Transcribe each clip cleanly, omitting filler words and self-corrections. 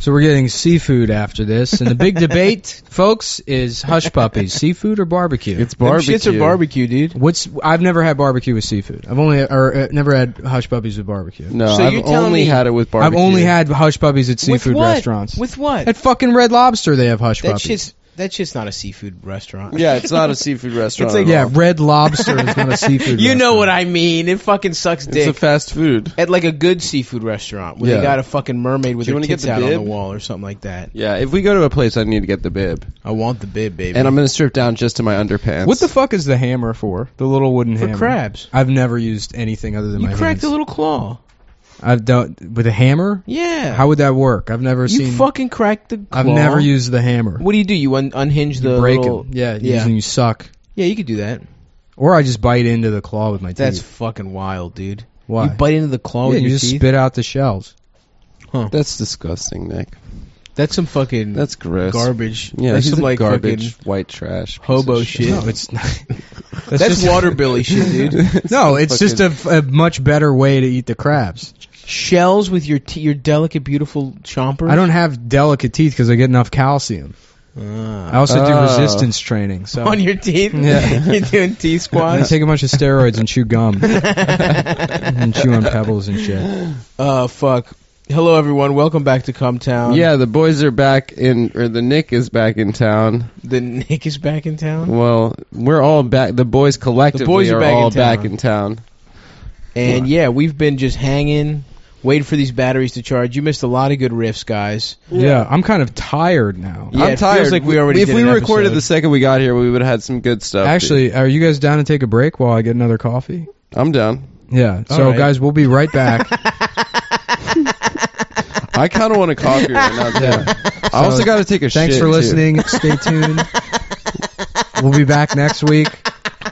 So we're getting seafood after this, and the big debate, folks, is hush puppies, seafood or barbecue? It's barbecue. Shits are barbecue, dude. I've never had barbecue with seafood. I've only never had hush puppies with barbecue. No, So I've you're telling only me- had it with barbecue. I've only had hush puppies at seafood With what? restaurants. With what? At fucking Red Lobster, they have hush puppies. That shit's not a seafood restaurant. Yeah, it's not a seafood restaurant. It's like- at Yeah, all. Red Lobster is not a seafood You know restaurant. what I mean. It fucking sucks dick. It's a fast food. At like a good seafood restaurant where Yeah. they got a fucking mermaid with Do you her wanna get tits the out on the bib? wall or something like that. Yeah, if we go to a place, I need to get the bib. I want the bib, baby. And I'm going to strip down just to my underpants. What the fuck is the hammer for? The little wooden For hammer. crabs. I've never used anything other than You my cracked hands. a little claw. I've done with a hammer. Yeah. How would that work? I've never you seen. fucking cracked the claw. I've never used the hammer. What do you do? You unhinge the You break little... them. Yeah, Yeah. and you suck. Yeah, you could do that. Or I just bite into the claw with my teeth. That's fucking wild, dude. Why? You bite into the claw Yeah, with you your just teeth? spit out the shells. That's disgusting, Nick. That's some fucking That's gross. garbage. Yeah, that's he's some a like garbage fucking white trash piece hobo of shit. No, it's not. That's waterbilly shit, dude. No, it's just a much better way to eat the crabs. Shells with your delicate, beautiful chompers. I don't have delicate teeth because I get enough calcium. I also do resistance training. So on your teeth. Yeah. You're doing teeth I squats. take a bunch of steroids and chew gum and chew on pebbles and shit. Oh fuck. Hello everyone. Welcome back to Cum Town. Yeah, the boys are back or the Nick is back in town. The Nick is back in town. Well, we're all back. The boys collectively boys are back all in town. back in town. And yeah, we've been just hanging, waiting for these batteries to charge. You missed a lot of good riffs, guys. Yeah, I'm kind of tired now. Yeah, I'm it tired. feels like we already if did we an recorded episode. the second we got here, we would have had some good stuff. Actually, are you guys down to take a break while I get another coffee? I'm down. Yeah. All So right. guys, we'll be right back. I kind of want a coffee right now, too. I also got to take a shit. Thanks for too. listening. Stay tuned. We'll be back next week.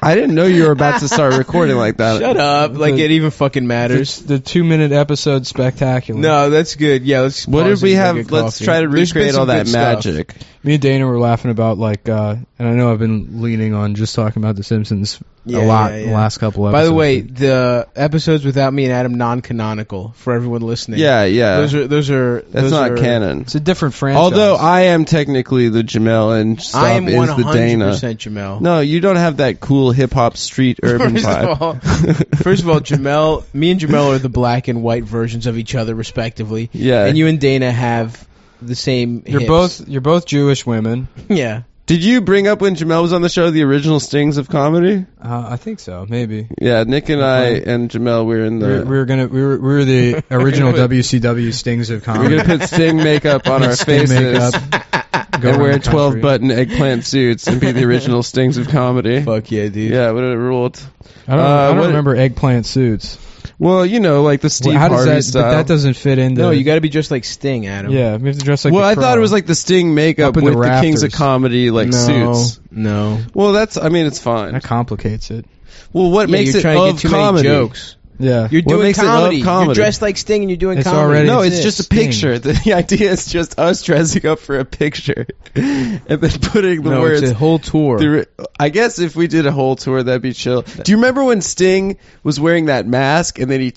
I didn't know you were about to start recording like that. Shut up. Like it even fucking matters. The 2-minute episode spectacular. No, that's good. Yeah, let's. What pause did we and have? get Let's coffee. try to There's been recreate some all that good stuff. magic. Me and Dana were laughing about and I know I've been leaning on just talking about The Simpsons Yeah, a lot yeah, yeah. the last couple episodes. By the way, the episodes without me and Adam non-canonical for everyone listening. Yeah, yeah. Those are That's not canon. it's a different franchise. Although I am technically the Jamel and I Stav am is the Dana. 100% Jamel. No, you don't have that cool hip hop street urban vibe. First of all, me and Jamel are the black and white versions of each other, respectively. Yeah. And you and Dana have the same. you're hips. both Jewish women. Yeah. Did you bring up when Jamel was on the show the original Stings of comedy? I think so, maybe. Yeah, Nick and I and Jamel were in the. We were the original WCW Stings of We're comedy. gonna put Sting makeup on our Sting faces makeup. Go and wear around the country. 12-button eggplant suits and be the original Stings of comedy. Fuck yeah, dude. Yeah, would have ruled. I don't what- remember eggplant suits. Well, you know, like the Steve How does Harvey that? style. But that doesn't fit into. No, you got to be just like Sting, Adam. Yeah, we have to dress like. well, the I thought Crow. it was like the Sting makeup Up in with the the Kings of rafters. Comedy like No, suits. no. Well, I mean, it's fine. That complicates it. Well, what Yeah, makes you're it trying to of get too comedy? many jokes. Yeah. You're What doing makes it of comedy. comedy? You're dressed like Sting and you're doing It's comedy. already- No, it's exists. just a picture. The idea is just us dressing up for a picture and then putting the no, words. it's a whole tour. I guess if we did a whole tour, that'd be chill. Do you remember when Sting was wearing that mask and then he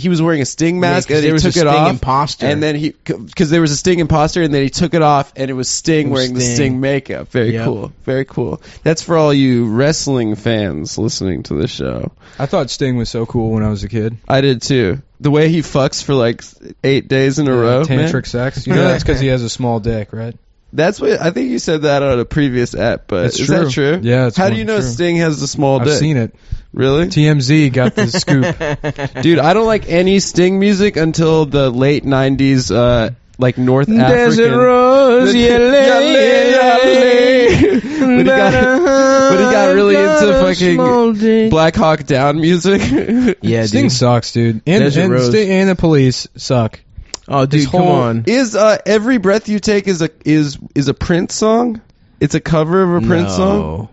was wearing a Sting mask 'cause and there he was took a it Sting off imposter. and then because there was a Sting imposter and then he took it off and it was Sting It was wearing the Sting. Sting makeup. Very Yep. cool. Very cool. That's for all you wrestling fans listening to this show. I thought Sting was so cool when I was a kid. I did too. The way he fucks for like 8 days in a row. Tantric man. sex. You know that's because he has a small dick, right? That's what I think you said that on a previous app, but That's is true. that true? Yeah, it's How do you know true. Sting has a small I've dick? seen it. Really? TMZ got the scoop. Dude, I don't like any Sting music until the late 90s, like North Desert African. Rose, When he got really into fucking Black Hawk Down music. Yeah, Sting dude. sucks, dude. And Desert Rose. Sting and the Police suck. Oh, dude, This come whole- on. Is Every Breath You Take is a Prince song? It's a cover of a Prince song?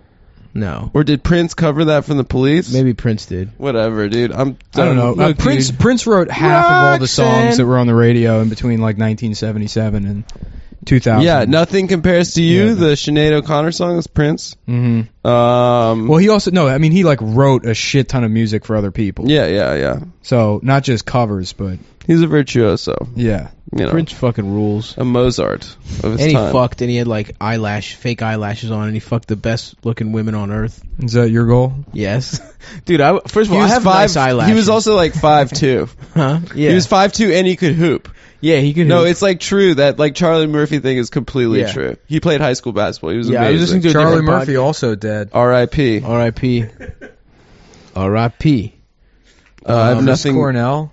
No. Or did Prince cover that from the Police? Maybe Prince did. Whatever, dude. I don't know. Look, Prince dude. Prince wrote half of all the Roxanne. songs that were on the radio in between like 1977 and 2000. Yeah, Nothing Compares to You, Yeah. the Sinead O'Connor song. That's Prince. Mm-hmm. Well, he also he like wrote a shit ton of music for other people. Yeah. So not just covers, but He's a virtuoso. yeah. You know, Prince fucking rules. a Mozart of his And he time. fucked, and he had like fake eyelashes on, and he fucked the best looking women on earth. Is that your goal? Yes, dude. First of all, He I was have nice eyelashes. He was also like 5'2". huh? Yeah, He was 5'2", and he could hoop. yeah, he could. No, hoop. it's like true that like Charlie Murphy thing is completely Yeah. true. He played high school basketball. He was Yeah, I was amazing. listening to a Charlie different Murphy also dead. R.I.P. R.I.P. R.I.P. I have Chris nothing. Cornell.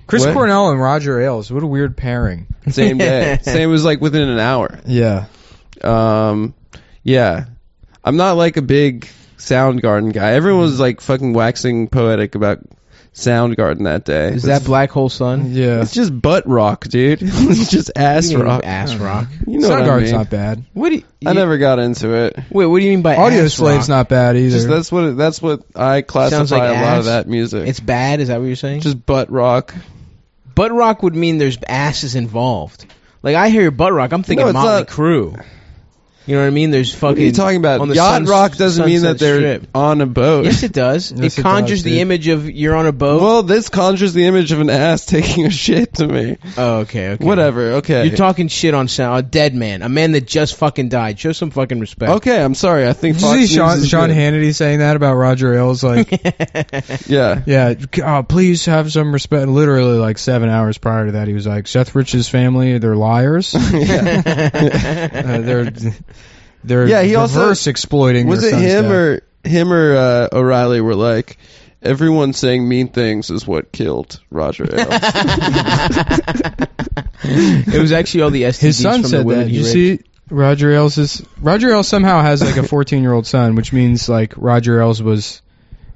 Chris What? Cornell and Roger Ailes. What a weird pairing. Same day. Same was like within an hour. Yeah. Yeah. I'm not like a big Soundgarden guy. Everyone was like fucking waxing poetic about Soundgarden that day. Is that Black Hole Sun? Yeah. It's just butt rock, dude. It's just ass You mean rock. Ass rock. You know what I Soundgarden's mean? not bad. What do you, I never got into it. Wait, what do you mean by Audio ass Slave's rock? not bad either. Just that's what I classify Sounds like a lot ass. of that music. It's bad. Is that what you're saying? just butt rock. Butt rock would mean there's asses involved. Like I hear butt rock, I'm thinking No, it's Motley not. Crue. You know what I mean? There's fucking. What are you talking about? on the Yacht rock doesn't mean that Sunset they're Strip. on a boat. Yes, it does. Yes, it it conjures does, the dude. image of you're on a boat. Well, this conjures the image of an ass taking a shit to me. Oh, okay. Whatever. Okay. You're talking shit on sound. A dead man, a man that just fucking died. Show some fucking respect. Okay, I'm sorry. I think Did Fox you see News is Sean good. Hannity saying that about Roger Ailes? Like, Yeah. yeah, please have some respect. Literally, like 7 hours prior to that, he was like, Seth Rich's family, they're liars. They're Yeah, he also- reverse exploiting. Was their it son's him death. or O'Reilly were like, everyone saying mean things is what killed Roger Ailes. It was actually all the STDs His son from the said women that. he You raped. see, Roger Ailes somehow has like a 14-year-old son, which means like Roger Ailes was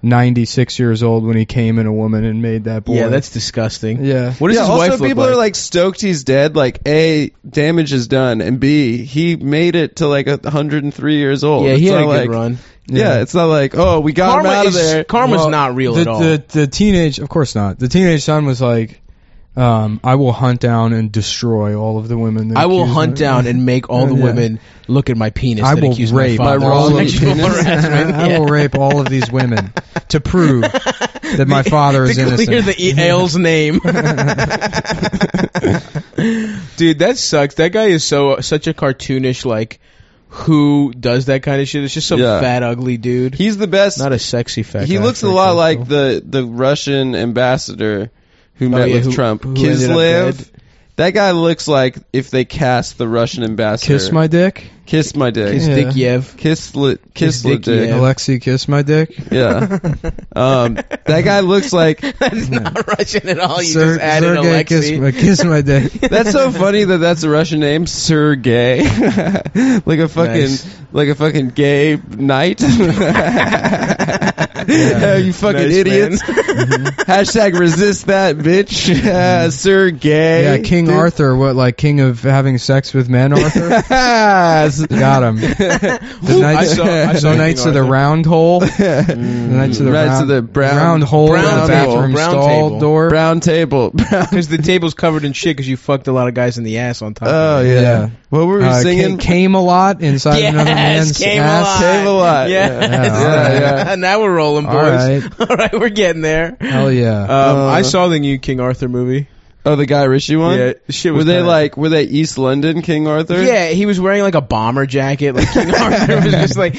96 years old when he came in a woman and made that boy. Yeah, that's disgusting. Yeah. What does Yeah, his also wife look people like? are like stoked he's dead. Like, A, damage is done, and B, he made it to like 103 years old. Yeah, It's he had a not good like, run. Yeah, it's not like, oh, we got him out of there. Karma's Well, not real at all. The teenage, of course not. The teenage son was like, I will hunt down and destroy all of the women. That I will accuse hunt me." down and make all the Yeah. women look at my penis. I that will accuse rape my father all of of the sexual penis. harassment. I will rape all of these women to prove that my father is to innocent. clear the Ailes name. Dude, that sucks. That guy is such a cartoonish, like, who does that kind of shit? It's just some Yeah. fat, ugly dude. He's the best. Not a sexy fat guy. He looks a lot like the Russian ambassador who met with Trump. who ended up Kislev. dead. That guy looks like if they cast the Russian ambassador. Kiss my dick. Kiss my dick. His Yeah. Dick Yev. Kiss the Dick, dick. yeah. Alexei, kiss my dick. Yeah. That guy looks like. That's not Russian at all. You Sir- just added Sergey, Alexei. kiss my dick. That's so funny that that's a Russian name, Sergey. like a fucking gay knight. You fucking Nice, idiots. Hashtag resist that bitch. Sergey. Yeah, King Dude. Arthur, what, like king of having sex with men, Arthur? Got him. The Knights, I saw the Knights King of the Arthur. Round Hole. The Knights of the, Knights round, of the brown- round Hole in brown the table, bathroom brown stall table. door. Brown table. Because the table's covered in shit because you fucked a lot of guys in the ass on top Oh of it. yeah. Yeah. What were we singing? Came a lot inside Yes, another man's came ass. Came a lot. Yeah. Yeah. Now we're rolling, boys. All right. All right, we're getting there. Hell yeah. I saw the new King Arthur movie. Oh, the Guy Ritchie one. Yeah, shit was Were they East London King Arthur? Yeah, he was wearing like a bomber jacket. Like King Arthur was just like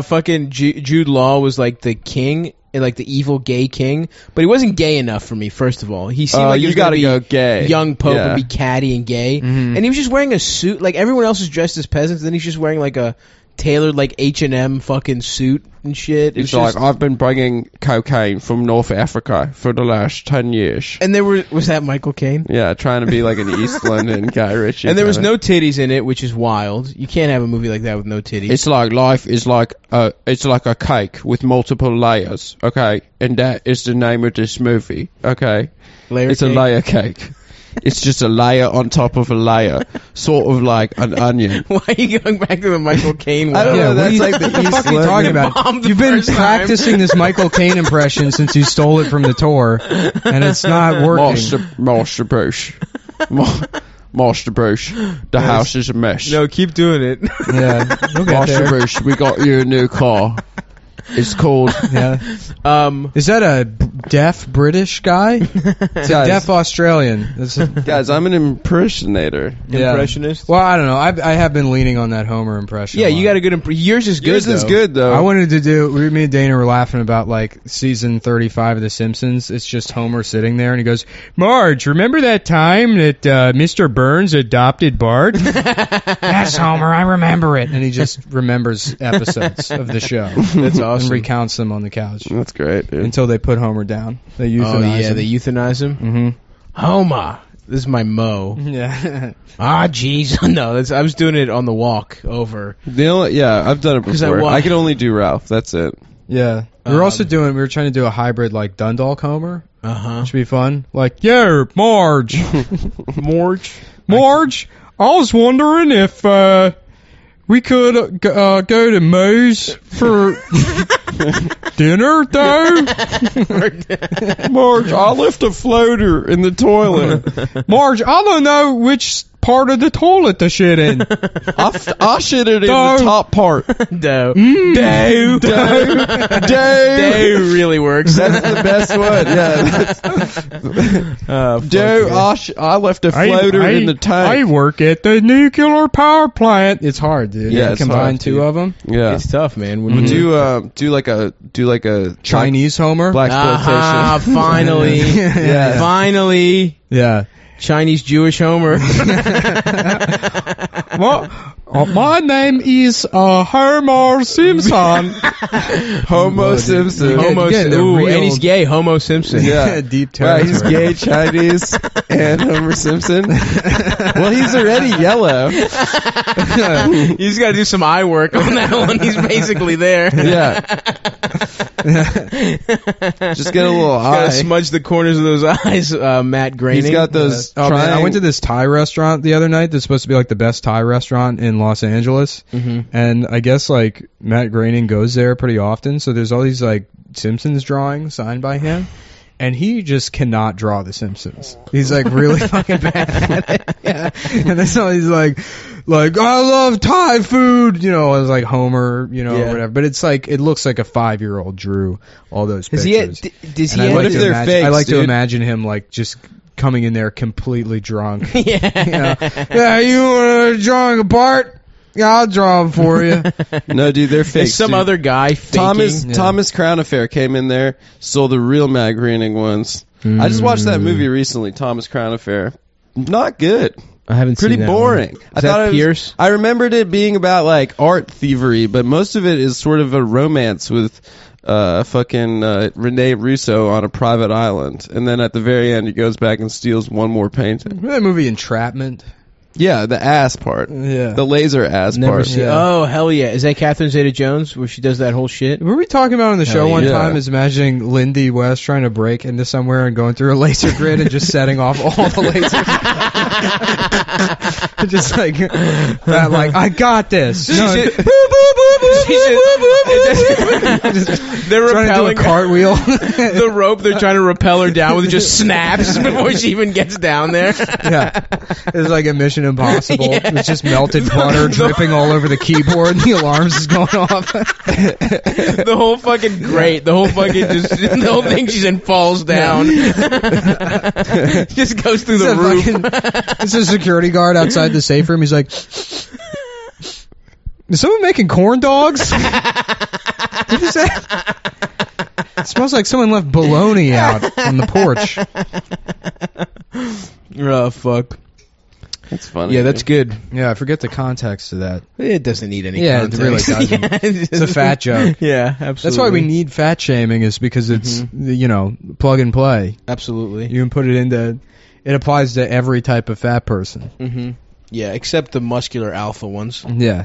fucking Jude Law was like the king, and like the evil gay king, but he wasn't gay enough for me. First of all, he seemed like he you was gotta gonna go be gay. young pope Yeah. and be catty and gay, and he was just wearing a suit. Like everyone else is dressed as peasants, then he's just wearing like a tailored like H&M fucking suit and shit. It's It was like I've been bringing cocaine from North Africa for the last 10 years. and was that Michael Caine? Yeah, trying to be like an East London Guy Ritchie. And there was kinda. no titties in it, which is wild. You can't have a movie like that with no titties. It's like life is like it's like a cake with multiple layers. Okay, and that is the name of this movie. Okay, Layer it's a cake? layer cake. It's just a layer on top of a layer, sort of like an onion. Why are you going back to the Michael Caine one? I don't know. what That's are you- like the what the East fuck are you London- talking Bombed about? the You've been first time. practicing this Michael Caine impression since you stole it from the tour, and it's not working. Master Bruce. Master Bruce, the house is a mess. No, keep doing it. Yeah, we'll get Master there. Bruce, we got you a new car. It's called. Yeah. Is that a deaf British guy? It's a deaf Australian. Guys, I'm an impersonator. Yeah. Impressionist. Well, I don't know. I have been leaning on that Homer impression. Yeah, a you lot. got a good. Yours is good. Yours is good though. I wanted to do. Me and Dana were laughing about like season 35 of The Simpsons. It's just Homer sitting there and he goes, "Marge, remember that time that Mr. Burns adopted Bart?" Yes, Homer, I remember it. And he just remembers episodes of the show. That's awesome. And recounts them on the couch That's great, dude. until they put Homer down. They euthanize him. They euthanize him. Mm-hmm. Homer, this is my Mo. Yeah. Jeez, no, I was doing it on the walk over. I've done it 'Cause I before. wa- I can only do Ralph. That's it. Yeah. We were trying to do a hybrid like Dundalk Homer. Uh-huh. Which would be fun. Like, yeah, Marge. Marge, I was wondering if we could go to Moe's for dinner, though. Marge, I left a floater in the toilet. Marge, I don't know which part of the toilet to shit in. I shit it in the top part. Dough. Dough. Dough really works. That's the best one. Yeah. Dough. I left a floater in the tank. I work at the nuclear power plant. It's hard, dude. Yeah, You it's combine hard, two dude. of them. Yeah. It's tough, man. We'll do like a Chinese Homer. blaxploitation. Finally. Yeah. Finally. Yeah. Chinese Jewish Homer. Well, my name is Homer Simpson. Homo Simpson. Homo Again, the Ooh, real- and he's gay. Homo Simpson. Yeah. Deep Wow, territory. he's gay, Chinese, and Homer Simpson. Well, he's already yellow. He's got to do some eye work on that one. He's basically there. Yeah. Just get a little Got to eye. smudge the corners of those eyes, Matt Groening. He's got those. Oh, man, I went to this Thai restaurant the other night that's supposed to be like the best Thai restaurant in Los Angeles. Mhm. And I guess like Matt Groening goes there pretty often, so there's all these like Simpsons drawings signed by him. And he just cannot draw the Simpsons. He's like really fucking bad at it. Yeah. And that's all he's like I love Thai food, you know, as like Homer, you know, Yeah. or whatever. But it's like it looks like a 5-year-old drew all those Does pictures. does And he I have What like if to they're imagine, fakes, I like to dude? imagine him like just coming in there completely drunk. Yeah. You know? Yeah, you want to draw a part? Yeah, I'll draw them for you. No, dude, they're fake. There's some other guy faking. Thomas Crown Affair came in there, sold the real Matt Groening ones. I just watched that movie recently, Thomas Crown Affair. Not good. I haven't Pretty seen that boring. One. I Is that thought it was, Pierce? I remembered it being about like art thievery, but most of it is sort of a romance with Rene Russo on a private island, and then at the very end he goes back and steals one more painting. Remember that movie Entrapment? Yeah, the ass part. Yeah. The laser ass Never part. seen. Yeah. Oh hell yeah! Is that Catherine Zeta-Jones where she does that whole shit? Were we talking about on the show Hell one yeah. time is imagining Lindy West trying to break into somewhere and going through a laser grid and just setting off all the lasers? Just like that, like I got this. No, They're trying to do a repelling cartwheel. the rope. They're trying to repel her down with it just snaps before she even gets down there. Yeah, it's like a Mission Impossible. Yeah. It's just melted butter dripping all over the keyboard, and the alarms is going off. The whole fucking grate, the whole thing she's in falls down. Just goes through the roof. It's a security guard outside the safe room. He's like, "Is someone making corn dogs?" What is that? It smells like someone left bologna out on the porch. Oh fuck. That's funny. Yeah, that's good. Yeah, I forget the context of that. It doesn't need any Yeah, context. it really doesn't. Yeah, It's a fat joke. Yeah, absolutely. That's why we need fat shaming, is because it's, you know, plug and play. Absolutely. You can put it into, it applies to every type of fat person. Mm-hmm. Yeah, except the muscular alpha ones. Yeah.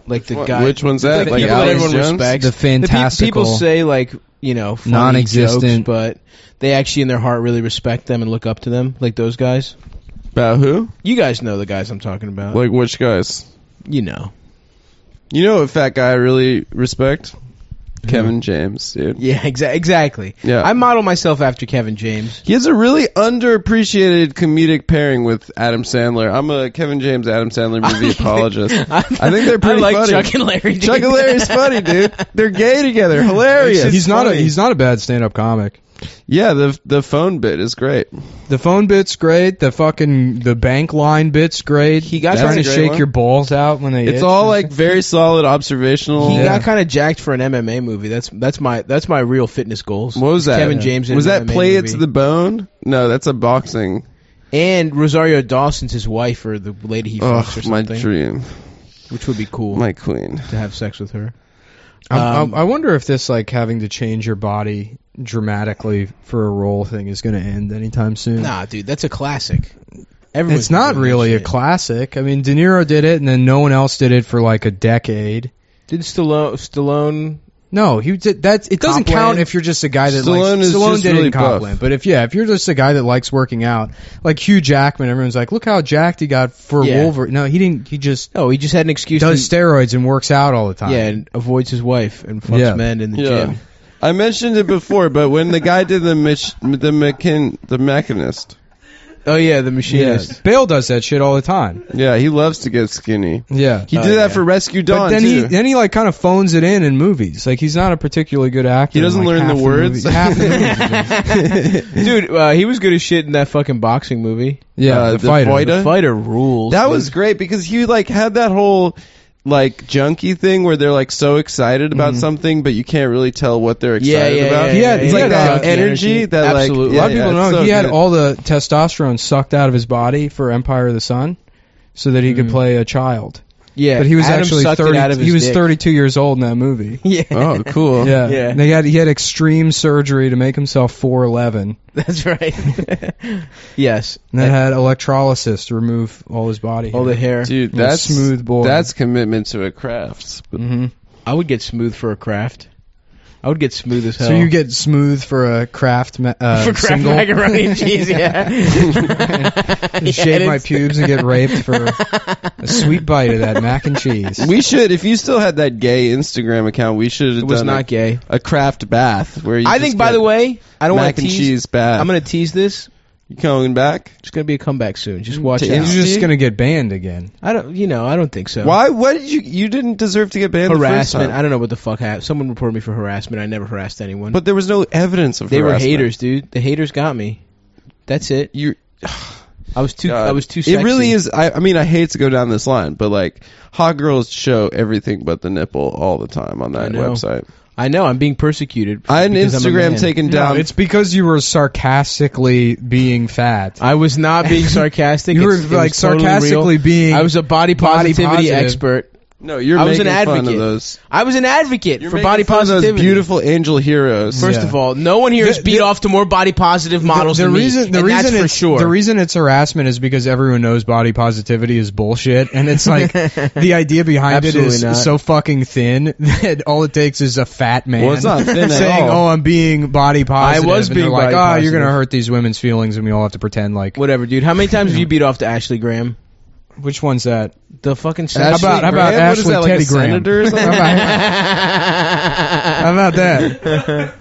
Like the guy. Which one's that? The Like people Alex everyone Jones? respects. The fantastical. People say like, you know, funny Non-existent. jokes, but they actually in their heart really respect them and look up to them, like those guys. About who? You guys know the guys I'm talking about. Like which guys? You know. You know a fat guy I really respect? Kevin James, dude. Yeah, exactly. Yeah. I model myself after Kevin James. He has a really underappreciated comedic pairing with Adam Sandler. I'm a Kevin James Adam Sandler movie apologist. I think they're pretty I like funny. Chuck and Larry. Dude. Chuck and Larry's funny, dude. They're gay together. Hilarious. He's not a bad stand-up comic. Yeah, the phone bit is great. The phone bit's great. The bank line bit's great. He got trying to a great shake one. your balls out when they. It's itch. all like very solid observational. He got kind of jacked for an MMA movie. That's my real fitness goals. What was that? Kevin James in was an that MMA Play movie. It to the Bone? No, that's a boxing. And Rosario Dawson's his wife or the lady he fucks or Oh, my something, dream. which would be cool My queen. to have sex with her. I wonder if this like having to change your body dramatically for a role thing is going to end anytime soon. Nah, dude, that's a classic. Everyone's It's not doing that really a shit. classic. I mean, De Niro did it, and then no one else did it for like a decade. Didn't Stallone? No, he did that. It doesn't Copland? count if you're just a guy that Stallone likes. is Stallone just did really it in Copland, buff. but if you're just a guy that likes working out, like Hugh Jackman, everyone's like, look how jacked he got for Yeah. Wolverine. No, he didn't. He just No, he just had an excuse. does steroids and works out all the time. Yeah, and avoids his wife and fucks Yeah. men in the Yeah. gym. I mentioned it before, but when the guy did the Mechanist. Oh yeah, the machinist. Bale does that shit all the time. Yeah, he loves to get skinny. Yeah, He did that for Rescue Dawn, but then too. he like kind of phones it in movies. Like he's not a particularly good actor. He doesn't in, like, learn half the words. movie- half the movies he does. Dude, he was good as shit in that fucking boxing movie. Yeah, the the fighter. fighter. The fighter rules. That dude. was great because he like had that whole like junkie thing where they're like so excited about something, but you can't really tell what they're excited about. He had- It's he like had, that junkie energy that Absolutely. like A lot of people know it's so he had good. all the testosterone sucked out of his body for Empire of the Sun, so that he could play a child. Yeah, But he was Adam actually sucked it 30. out of his He was dick. 32 years old in that movie. Yeah, Oh, cool. Yeah, Yeah. And he had extreme surgery to make himself 4'11", that's right. Yes, and then had electrolysis to remove all his body. all the hair. Dude, Little that's smooth boy. That's commitment to a craft. But hmm I would get smooth for a craft. I would get smooth as hell. So you get smooth for a Kraft for Kraft single. macaroni and cheese, yeah. And shave my pubes and get raped for a sweet bite of that mac and cheese. we should, if you still had that gay Instagram account, we should have It was done not gay. a craft bath where you I just think, by get the way, I don't want mac to and tease. cheese bath. I'm going to tease this. You coming back? It's going to be a comeback soon. Just watch To out. You're Insta? just gonna get banned again. I don't think so. Why? What did you didn't deserve to get banned the first Harassment. time. I don't know what the fuck happened. Someone reported me for harassment. I never harassed anyone. But there was no evidence of they were harassment. haters, dude. The haters got me. That's it. You I was too sexy. It really is. I mean, I hate to go down this line, but like, hot girls show everything but the nipple all the time on that I know. website. I know. I'm being persecuted. I had an because I'm a Instagram man. taken down. No, it's because you were sarcastically being fat. I was not being sarcastic. You were It was like totally sarcastically real. being. I was a body positivity positive. expert. No, you're I was making an fun of advocate. those. I was an advocate You're for making body fun of positivity. those beautiful angel heroes. First Yeah. of all, no one here is beat off to more body positive models the than reason, me. the and reason that's for it's, sure. The reason it's harassment is because everyone knows body positivity is bullshit, and it's like the idea behind it Absolutely is not. so fucking thin that all it takes is a fat man Well, it's not thin at saying, all. "Oh, I'm being body positive." I was and being they're like, body "Oh, you're gonna positive." hurt these women's feelings," and we all have to pretend like. Whatever, dude. How many times have you beat off to Ashley Graham? Which one's that? The fucking How about Graham? What is Ashley that, like a Teddy Graham? senator or something? How about that?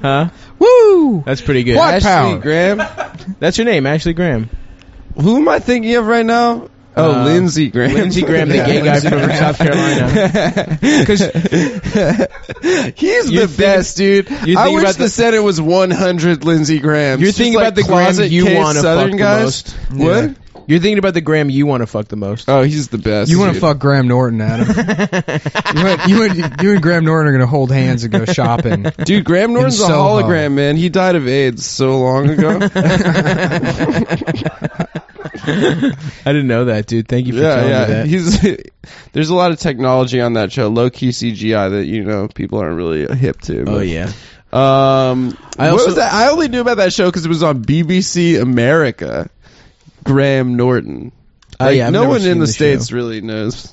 Huh? Woo! That's pretty good. What? Ashley power. Graham. That's your name, Ashley Graham. Who am I thinking of right now? Oh, Lindsey Graham. Lindsey Graham, the gay guy from South Carolina. Because he's the best, dude. You're I thinking wish about the Senate was 100 Lindsey Grahams. You're Just thinking like about the Graham closet you case want to Southern fuck guys. the most. What? You're thinking about the Graham you want to fuck the most. Oh, he's the best. You want to dude. fuck Graham Norton, Adam? you and Graham Norton are gonna hold hands and go shopping. Dude, Graham Norton's a In Soho. hologram, man. He died of AIDS so long ago. I didn't know that, dude. Thank you for telling me that. He's there's a lot of technology on that show, low key CGI that people aren't really hip to. Oh but, yeah. what was that? I only knew about that show because it was on BBC America. Graham Norton. Oh yeah. I've no never one in seen the show. States really knows.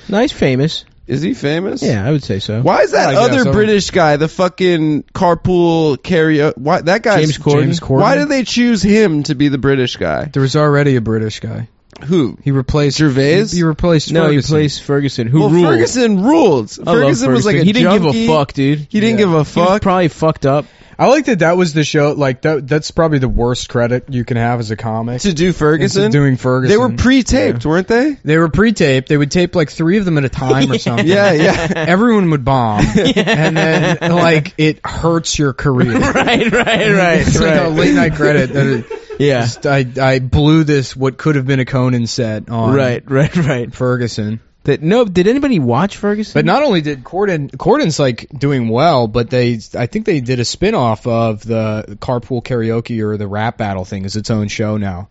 No, he's famous. Is he famous? Yeah, I would say so. Why is that I guess other so. British guy, the fucking carpool karaoke? Why that guy's James Corden. James Corden. Why did they choose him to be the British guy? There was already a British guy. Who? He replaced Gervais? He replaced No, he Ferguson. replaced Ferguson, who Well, ruled. Ferguson ruled. I love Ferguson was like a He didn't give junkie. a fuck, dude. He didn't give a He was fuck. probably fucked up. I like that was the show. Like that's probably the worst credit you can have as a comic. To do Ferguson? Doing Ferguson. They were pre-taped, weren't they? They were pre-taped. They would tape like 3 of them at a time or something. Yeah. Everyone would bomb, and then like it hurts your career. Right. It's like a late night credit. Yeah. Just, I blew this what could have been a Conan set on Right. Ferguson. Did anybody watch Ferguson? But not only did Corden's like doing well, but I think they did a spin-off of the Carpool Karaoke or the rap battle thing as its own show now.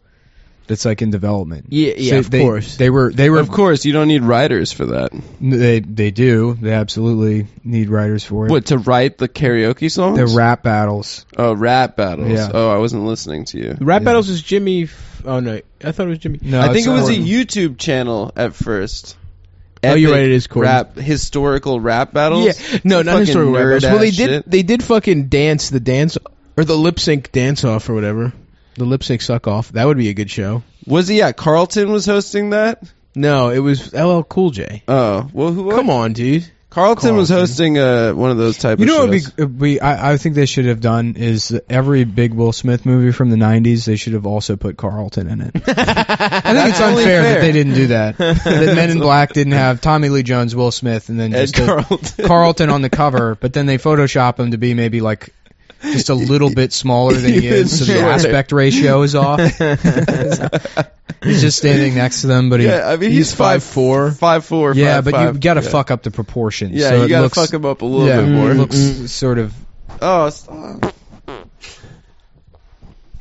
That's like in development. Yeah, of course. They were Of course, you don't need writers for that. They do. They absolutely need writers for it. What, to write the karaoke songs? The rap battles. Oh, rap battles. Yeah. Oh, I wasn't listening to you. Rap Battles is Jimmy. Oh no, I thought it was Jimmy. No, I think it was a Corden. YouTube channel at first. Oh, you're right, it is Corden. Historical rap battles. Yeah, no, not Fucking historical rap battles. Well, nerd-ass shit. they did fucking dance or the lip sync dance off or whatever. The lip sync suck off. That would be a good show. Was he? Yeah, Carlton was hosting that. No, it was LL Cool J. Oh, well, who? Come on, dude. Carlton was hosting one of those type You of know shows. what I think they should have done is every big Will Smith movie from the 90s, they should have also put Carlton in it. I think it's only unfair fair. that they didn't do that. That Men in Black didn't have Tommy Lee Jones, Will Smith, and then Ed just Carlton. Carlton on the cover, but then they Photoshop him to be maybe like just a little bit smaller than he is, so the Shorter. aspect ratio is off. He's just standing next to them, but Yeah, I mean he's 5'4". 5'4". yeah, 5'5". but you got to Yeah. fuck up the proportions. Yeah, so you it gotta looks, fuck him up a little yeah, bit more. It looks sort of. Oh, stop.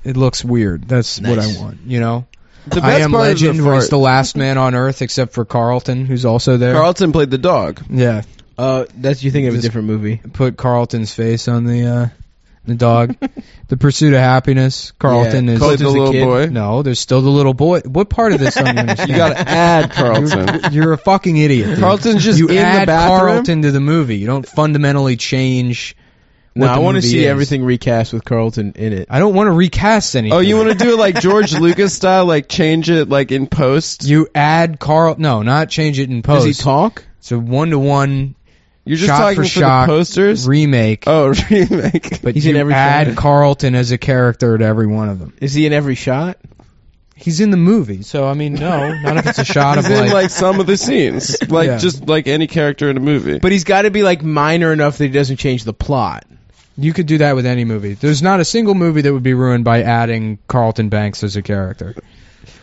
It looks weird. That's what I want. You know. The I best Am part is the Legend, where he's fart. the last man on Earth, except for Carlton, who's also there. Carlton played the dog. Yeah, You're thinking of a Just- different movie. put Carlton's face on the dog. The Pursuit of Happiness. Carlton Yeah, is Played the a little kid. boy. no. There's still the little boy. What part of this don't you understand? You gotta add Carlton. You're a fucking idiot. Dude. Carlton's just you in the add bathroom? Carlton to the movie. You don't fundamentally change. No, what I the want to movie see is. everything recast with Carlton in it. I don't want to recast anything. Oh, you want to do it like George Lucas style, like change it like in post? You add Carl. No, not change it in post. Does he talk? It's a 1-to-1 You're just shot talking for for shot the posters? remake. Oh, remake. But He's you in every add shot. Carlton as a character to every one of them. Is he in every shot? He's in the movie, so I mean, no, not if it's a shot of He's in like. like some of the scenes, like Yeah. just like any character in a movie. But he's got to be like minor enough that he doesn't change the plot. You could do that with any movie. There's not a single movie that would be ruined by adding Carlton Banks as a character.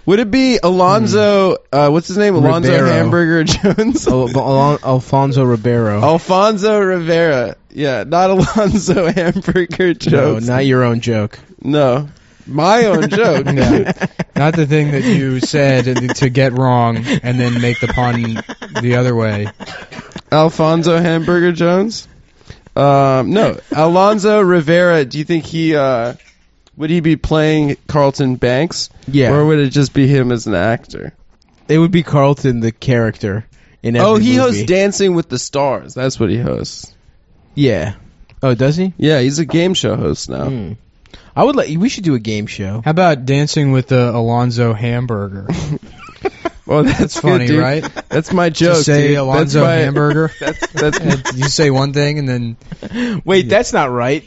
Would it be Alonzo? What's his name? Alonzo Ribeiro. Hamburger Jones. Alfonso Ribeiro. Alfonso Rivera. Yeah, not Alonzo Hamburger No, Jones. not your own joke. No. My own joke. Yeah. Not the thing that you said to get wrong and then make the pun the other way. Alfonso Hamburger Jones? No. Alonzo Rivera, do you think would he be playing Carlton Banks? Yeah. Or would it just be him as an actor? It would be Carlton, the character, in every He movie. hosts Dancing with the Stars. That's what he hosts. Yeah. Oh, does he? Yeah, he's a game show host now. I would we should do a game show. How about Dancing with the Alonzo Hamburger? Well, that's Funny, good, dude. right? That's my joke, Just say dude. Alonzo that's my, Hamburger. That's And you say one thing and then, Wait, that's not right.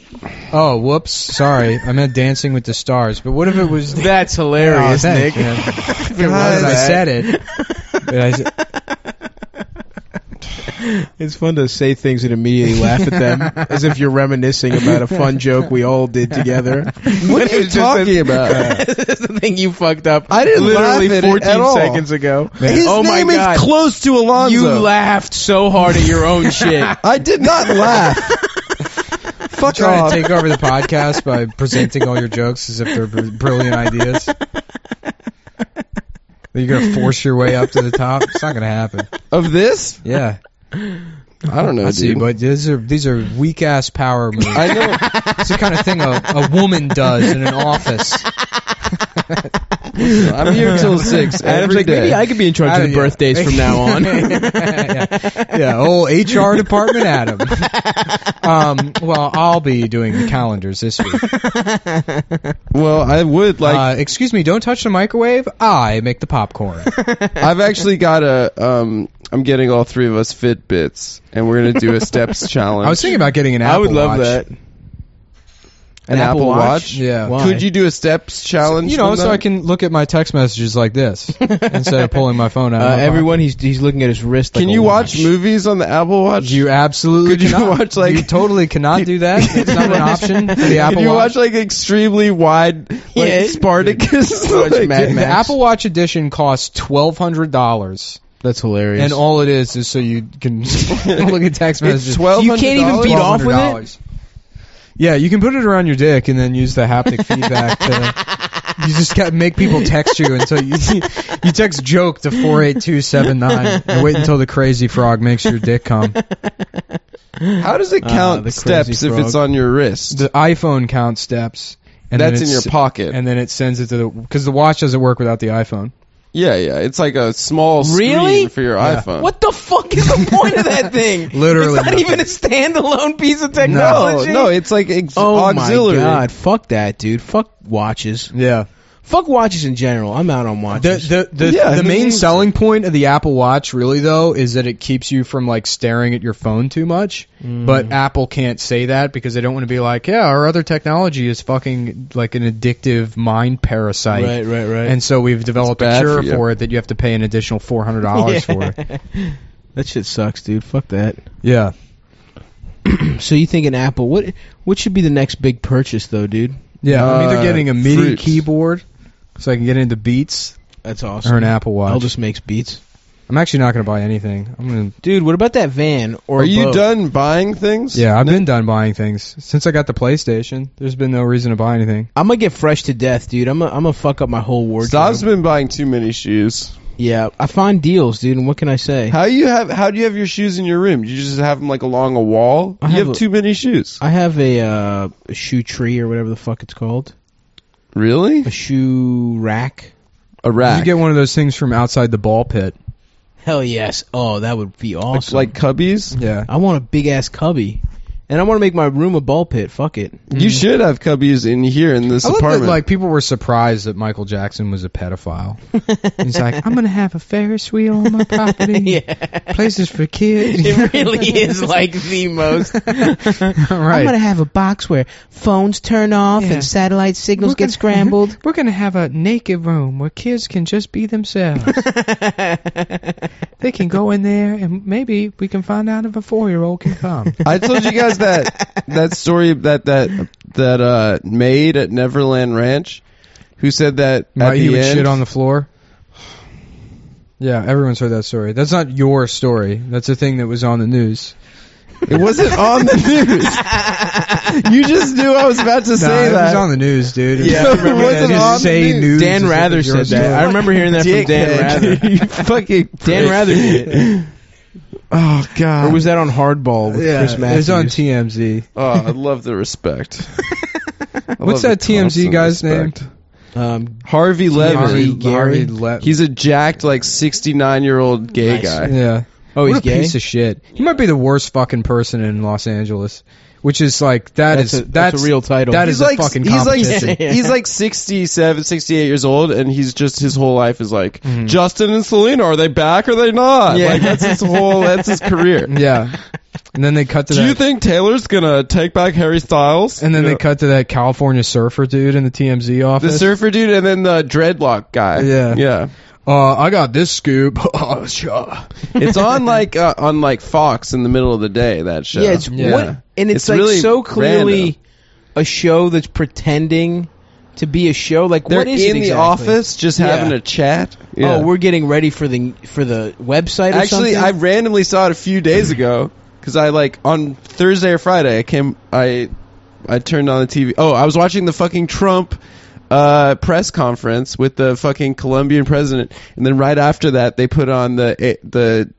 oh, whoops, sorry, I meant Dancing with the Stars. But what if it was? That's hilarious, Oh, thanks, Nick. man. If it was I that. said it. But I said, It's fun to say things and immediately laugh at them as if you're reminiscing about a fun joke we all did together. What are you talking about? That's the thing you fucked up. I didn't literally laugh at it 14 at all. seconds ago. His oh my name god. is close to Alonzo. You laughed so hard at your own shit. I did not laugh. Fuck trying off. to take over the podcast by presenting all your jokes as if they're brilliant ideas. You're gonna force your way up to the top. It's not gonna happen. Of this? Yeah, I don't know, I see, dude. but these are weak ass power moves. I know. It's the kind of thing a woman does in an office. I'm here till 6 Adam's every like, day. maybe I could be in charge of the birthdays from now on. Yeah, old HR department Adam. Well, I'll be doing the calendars this week. Well, I would like. Excuse me, don't touch the microwave. I make the popcorn. I've actually got I'm getting all three of us Fitbits, and we're gonna do a steps challenge. I was thinking about getting an Apple Watch. I would love that. An Apple Watch? Yeah. Why? Could you do a steps challenge? You know, from so that? I can look at my text messages like this instead of pulling my phone out. Of my Everyone, he's looking at his wrist. Can like you a watch watch. movies on the Apple Watch? You absolutely Could you cannot. watch, like- You totally cannot do that. It's not an option for the Apple Can you Watch. watch like extremely wide, like Yeah. Spartacus? Watch Like, Mad The Max. Apple Watch edition costs $1,200, That's hilarious. and all it is so you can look at text messages. It's $1,200. You can't even beat off with it? Yeah, you can put it around your dick and then use the haptic feedback to. You just got to make people text you until you text joke to 48279 and wait until the crazy frog makes your dick come. How does it count the steps crazy if it's frog. on your wrist? The iPhone counts steps. And That's then in your pocket. And then it sends it to the because the watch doesn't work without the iPhone. Yeah, it's like a small screen Really? for your Yeah. iPhone. What the fuck is the point of that thing? Literally It's not nothing. even a standalone piece of No, technology. no, it's like Oh auxiliary. my god! Fuck that, dude. Fuck watches. Yeah. Fuck watches in general. I'm out on watches. The main selling point of the Apple Watch really though is that it keeps you from like staring at your phone too much. But Apple can't say that because they don't want to be like, yeah, our other technology is fucking like an addictive mind parasite. Right. And so we've developed a bad cure for you. for it that you have to pay an additional $400 for. That shit sucks, dude. Fuck that. Yeah. So you think an Apple? What should be the next big purchase, though, dude? Yeah, I'm either getting a MIDI fruits. keyboard so I can get into Beats That's awesome. or an Apple Watch. I'll just makes beats. I'm actually not going to buy anything. I'm going to. Dude, what about that van or Are you boat? done buying things? Yeah, I've been done buying things since I got the PlayStation. There's been no reason to buy anything. I'm gonna get fresh to death, dude. I'm gonna fuck up my whole wardrobe. Stav's been buying too many shoes. Yeah, I find deals, dude. And what can I say? How do you have your shoes in your room? Do you just have them like along a wall? I You have have a- too many shoes. I have a shoe tree or whatever the fuck it's called. Really? A shoe rack. A rack. You get one of those things from outside the ball pit. Hell yes. Oh, that would be awesome. like cubbies? Yeah. I want a big ass cubby, and I want to make my room a ball pit. Fuck it. You should have cubbies in here in this I love apartment. that, like, people were surprised that Michael Jackson was a pedophile. He's like, I'm going to have a Ferris wheel on my property. Yeah. Places for kids. It really is like the most. Right. I'm gonna have a box where phones turn off Yeah. and satellite signals We're get gonna- scrambled. We're going to have a naked room where kids can just be themselves. They can go in there and maybe we can find out if a 4-year-old can come. I told you guys that story that maid at Neverland Ranch who said that at Right, he the would end shit on the floor. Yeah, everyone's heard that story. That's not your story. That's a thing that was on the news. it wasn't on the news. You just knew I was about to say it that. was on the news, dude. Yeah, it wasn't Just on the say news. news. Dan as if Rather it's your said that. story. I remember hearing that from Dan Dickhead. Rather. You fucking Dan prick. Rather did it. Oh god. Or was that on Hardball with Yeah, Chris it Matthews? was on TMZ. Oh, I love the respect. What's that TMZ guy's name? Harvey Levin. Harvey He's a jacked, like 69-year-old gay Nice. guy. Yeah. Oh, he's what a gay? piece of shit. He might be the worst fucking person in Los Angeles. Which is like that's a real title. That He's is like a fucking he's like competition. he's like 67, 68 years old, and he's just his whole life is like Justin and Selena. Are they back? Or are they not? Yeah. Like that's his career. Yeah. And then they cut to Do that. you think Taylor's gonna take back Harry Styles? and then Yeah. they cut to that California surfer dude in the TMZ the office. surfer dude, and then the dreadlock guy. Yeah. yeah. I got this scoop. Oh, sure. It's on like Fox in the middle of the day. That show. Yeah, it's Yeah. what, and it's, It's like really so clearly random. a show that's pretending to be a show. Like, They're what is in it the exactly? office just having Yeah. a chat. Yeah. Oh, we're getting ready for the website. Or Actually, something? I randomly saw it a few days ago because I like on Thursday or Friday I turned on the TV. Oh, I was watching the fucking Trump press conference with the fucking Colombian president, and then right after that they put on the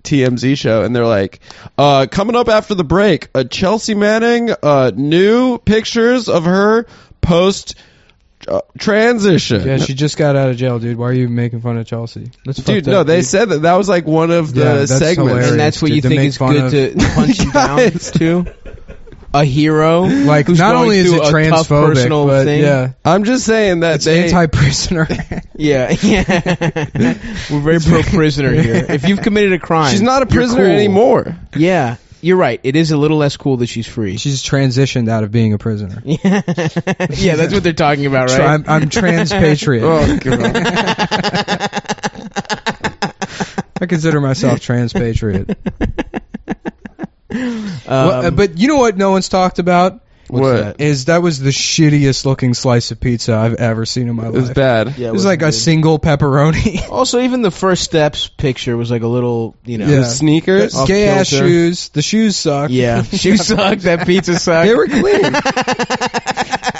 TMZ show, and they're like, coming up after the break, Chelsea Manning, new pictures of her post transition. Yeah, she just got out of jail, dude. Why are you making fun of Chelsea? That's Dude, fucked no, up, they dude. said that was like one of the that's segments. hilarious. And that's what Dude, you to think make is fun good to punch him down Guys. to? A hero? Like, who's not going only is through it a tough transphobic, personal but thing? yeah, I'm just saying that it's they anti-prisoner. Yeah. We're very pro-prisoner here. If you've committed a crime, she's not a you're prisoner cool. anymore. Yeah, you're right. It is a little less cool that she's free. She's transitioned out of being a prisoner. Yeah, that's what they're talking about, right? I'm trans patriot. Oh, God. I consider myself trans patriot. Um, But you know what no one's talked about? What? That was the shittiest looking slice of pizza I've ever seen in my It was life. bad. Yeah, It was like a single pepperoni. Also, even the first steps picture was like a little, you know. Yeah. The sneakers. Off Gay ass kilter. shoes. The shoes suck. Yeah, shoes sucked. That pizza sucked. They were clean.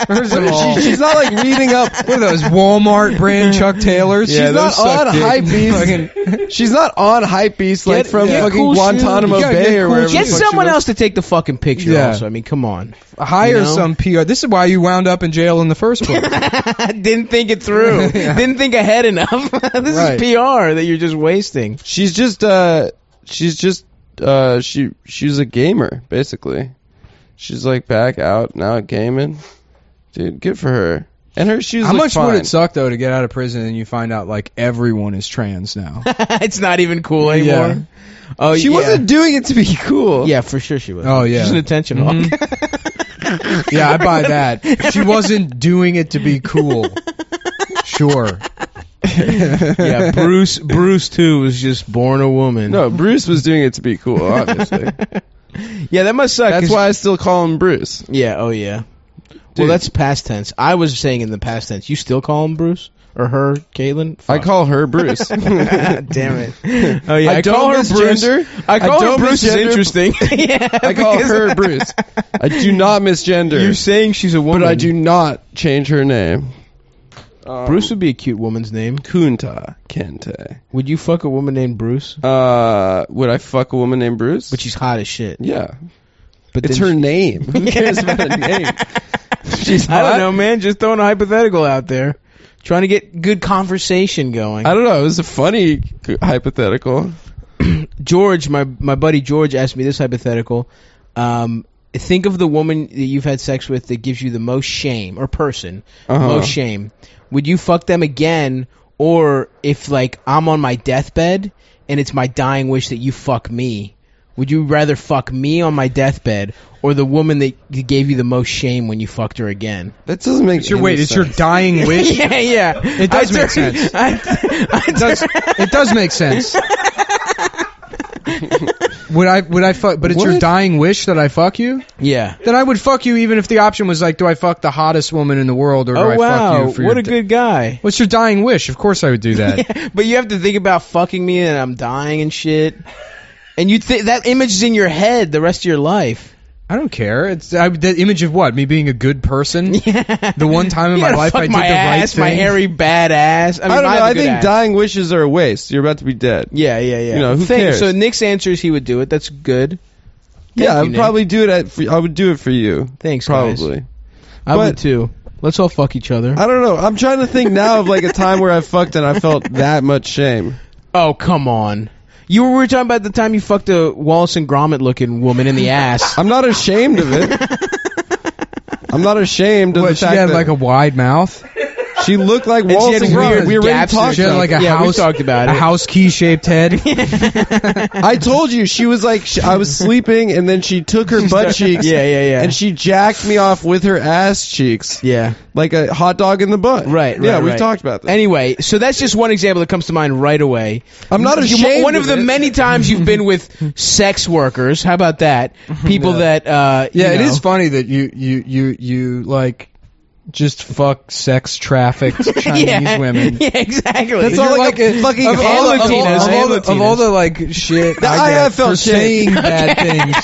First of all, She's not like reading up. what are those Walmart brand Chuck Taylors? She's not on Hypebeast. She's not on Hypebeast like Get- from get fucking cool Guantanamo shoes. You gotta Bay get or cool wherever. shoes. Get the fuck she someone was. else to take the fucking picture. Yeah. Also, I mean, come on. Hire You know? some PR. This is why you wound up in jail in the first place. Didn't think it through. Didn't think ahead enough. This Right. is PR that you're just wasting. She's a gamer basically. She's like back out now gaming. Dude, good for her. And her shoes. How look much fine. would it suck though to get out of prison and you find out like everyone is trans now? It's not even cool anymore. Yeah. Oh, She yeah. wasn't doing it to be cool. Yeah, for sure she was. Oh, yeah. She's an attention hawk. Yeah, I buy that. She wasn't doing it to be cool. Sure. Yeah, Bruce too was just born a woman. No, Bruce was doing it to be cool, obviously. Yeah, that must suck. That's 'cause- why I still call him Bruce. Yeah. Oh yeah. Well, Dude. that's past tense. I was saying in the past tense. You still call him Bruce or her, Caitlin? I call her Bruce. Damn it. Oh yeah, I don't call her Bruce. misgender. I call her don't Bruce is misgender. interesting. Yeah, I call because her Bruce. I do not misgender. You're saying she's a woman, but I do not change her name. Bruce would be a cute woman's name. Kunta Kente. Would you fuck a woman named Bruce? Would I fuck a woman named Bruce? But she's hot as shit. Yeah. But It's then her she- name. Who cares about a name? She's I hot. don't know, man. Just throwing a hypothetical out there, trying to get good conversation going. I don't know. It was a funny hypothetical. George, my buddy George, asked me this hypothetical. Think of the woman that you've had sex with that gives you the most shame, or person, most shame. Would you fuck them again, or if like I'm on my deathbed and it's my dying wish that you fuck me, would you rather fuck me on my deathbed or the woman that gave you the most shame when you fucked her again? That doesn't make any It's your sense. dying wish. Yeah. It does make sense. It does make sense. Would I fuck? But it's your What? dying wish that I fuck you. Yeah. Then I would fuck you even if the option was like, do I fuck the hottest woman in the world or do Oh I wow! fuck you for What your a good guy. What's your dying wish? Of course I would do that. But you have to think about fucking me and I'm dying and shit. And you think that image is in your head the rest of your life. I don't care. It's the image of what? Me being a good person. Yeah. The one time in You my gotta life fuck I did my the right ass, thing. my hairy bad ass. I don't know. have a I good think ass. dying wishes are a waste. You're about to be dead. Yeah. You know, who cares? So Nick's answer is he would do it. That's good. Yeah, you, I would Nick. probably do it. I would do it for you. Thanks, guys. Probably. I would But- too. Let's all fuck each other. I don't know. I'm trying to think now of like a time where I fucked and I felt that much shame. Oh, come on. We were talking about the time you fucked a Wallace and Gromit looking woman in the ass. I'm not ashamed of it. I'm not ashamed of What, the she fact had that like a wide mouth. she looked like And she Wallace had and weird Gromit. We already gaps in her talked She had about like it. a Yeah, we house, talked about a it. house key shaped head. I told you she was like I was sleeping and then she took her butt cheeks. Yeah. And she jacked me off with her ass cheeks. Yeah. Like a hot dog in the butt. Right. Yeah, we've right. talked about that. Anyway, so that's just one example that comes to mind right away. I'm not ashamed One of of the it. many times you've been with sex workers. How about that? People that Yeah, it you is know. funny that you like just fuck sex trafficked Chinese Yeah. women. Yeah, exactly. That's all like a fucking of all, and of, all, Latinas, of, all and the, of all the like shit I I get have felt for shit. saying bad things.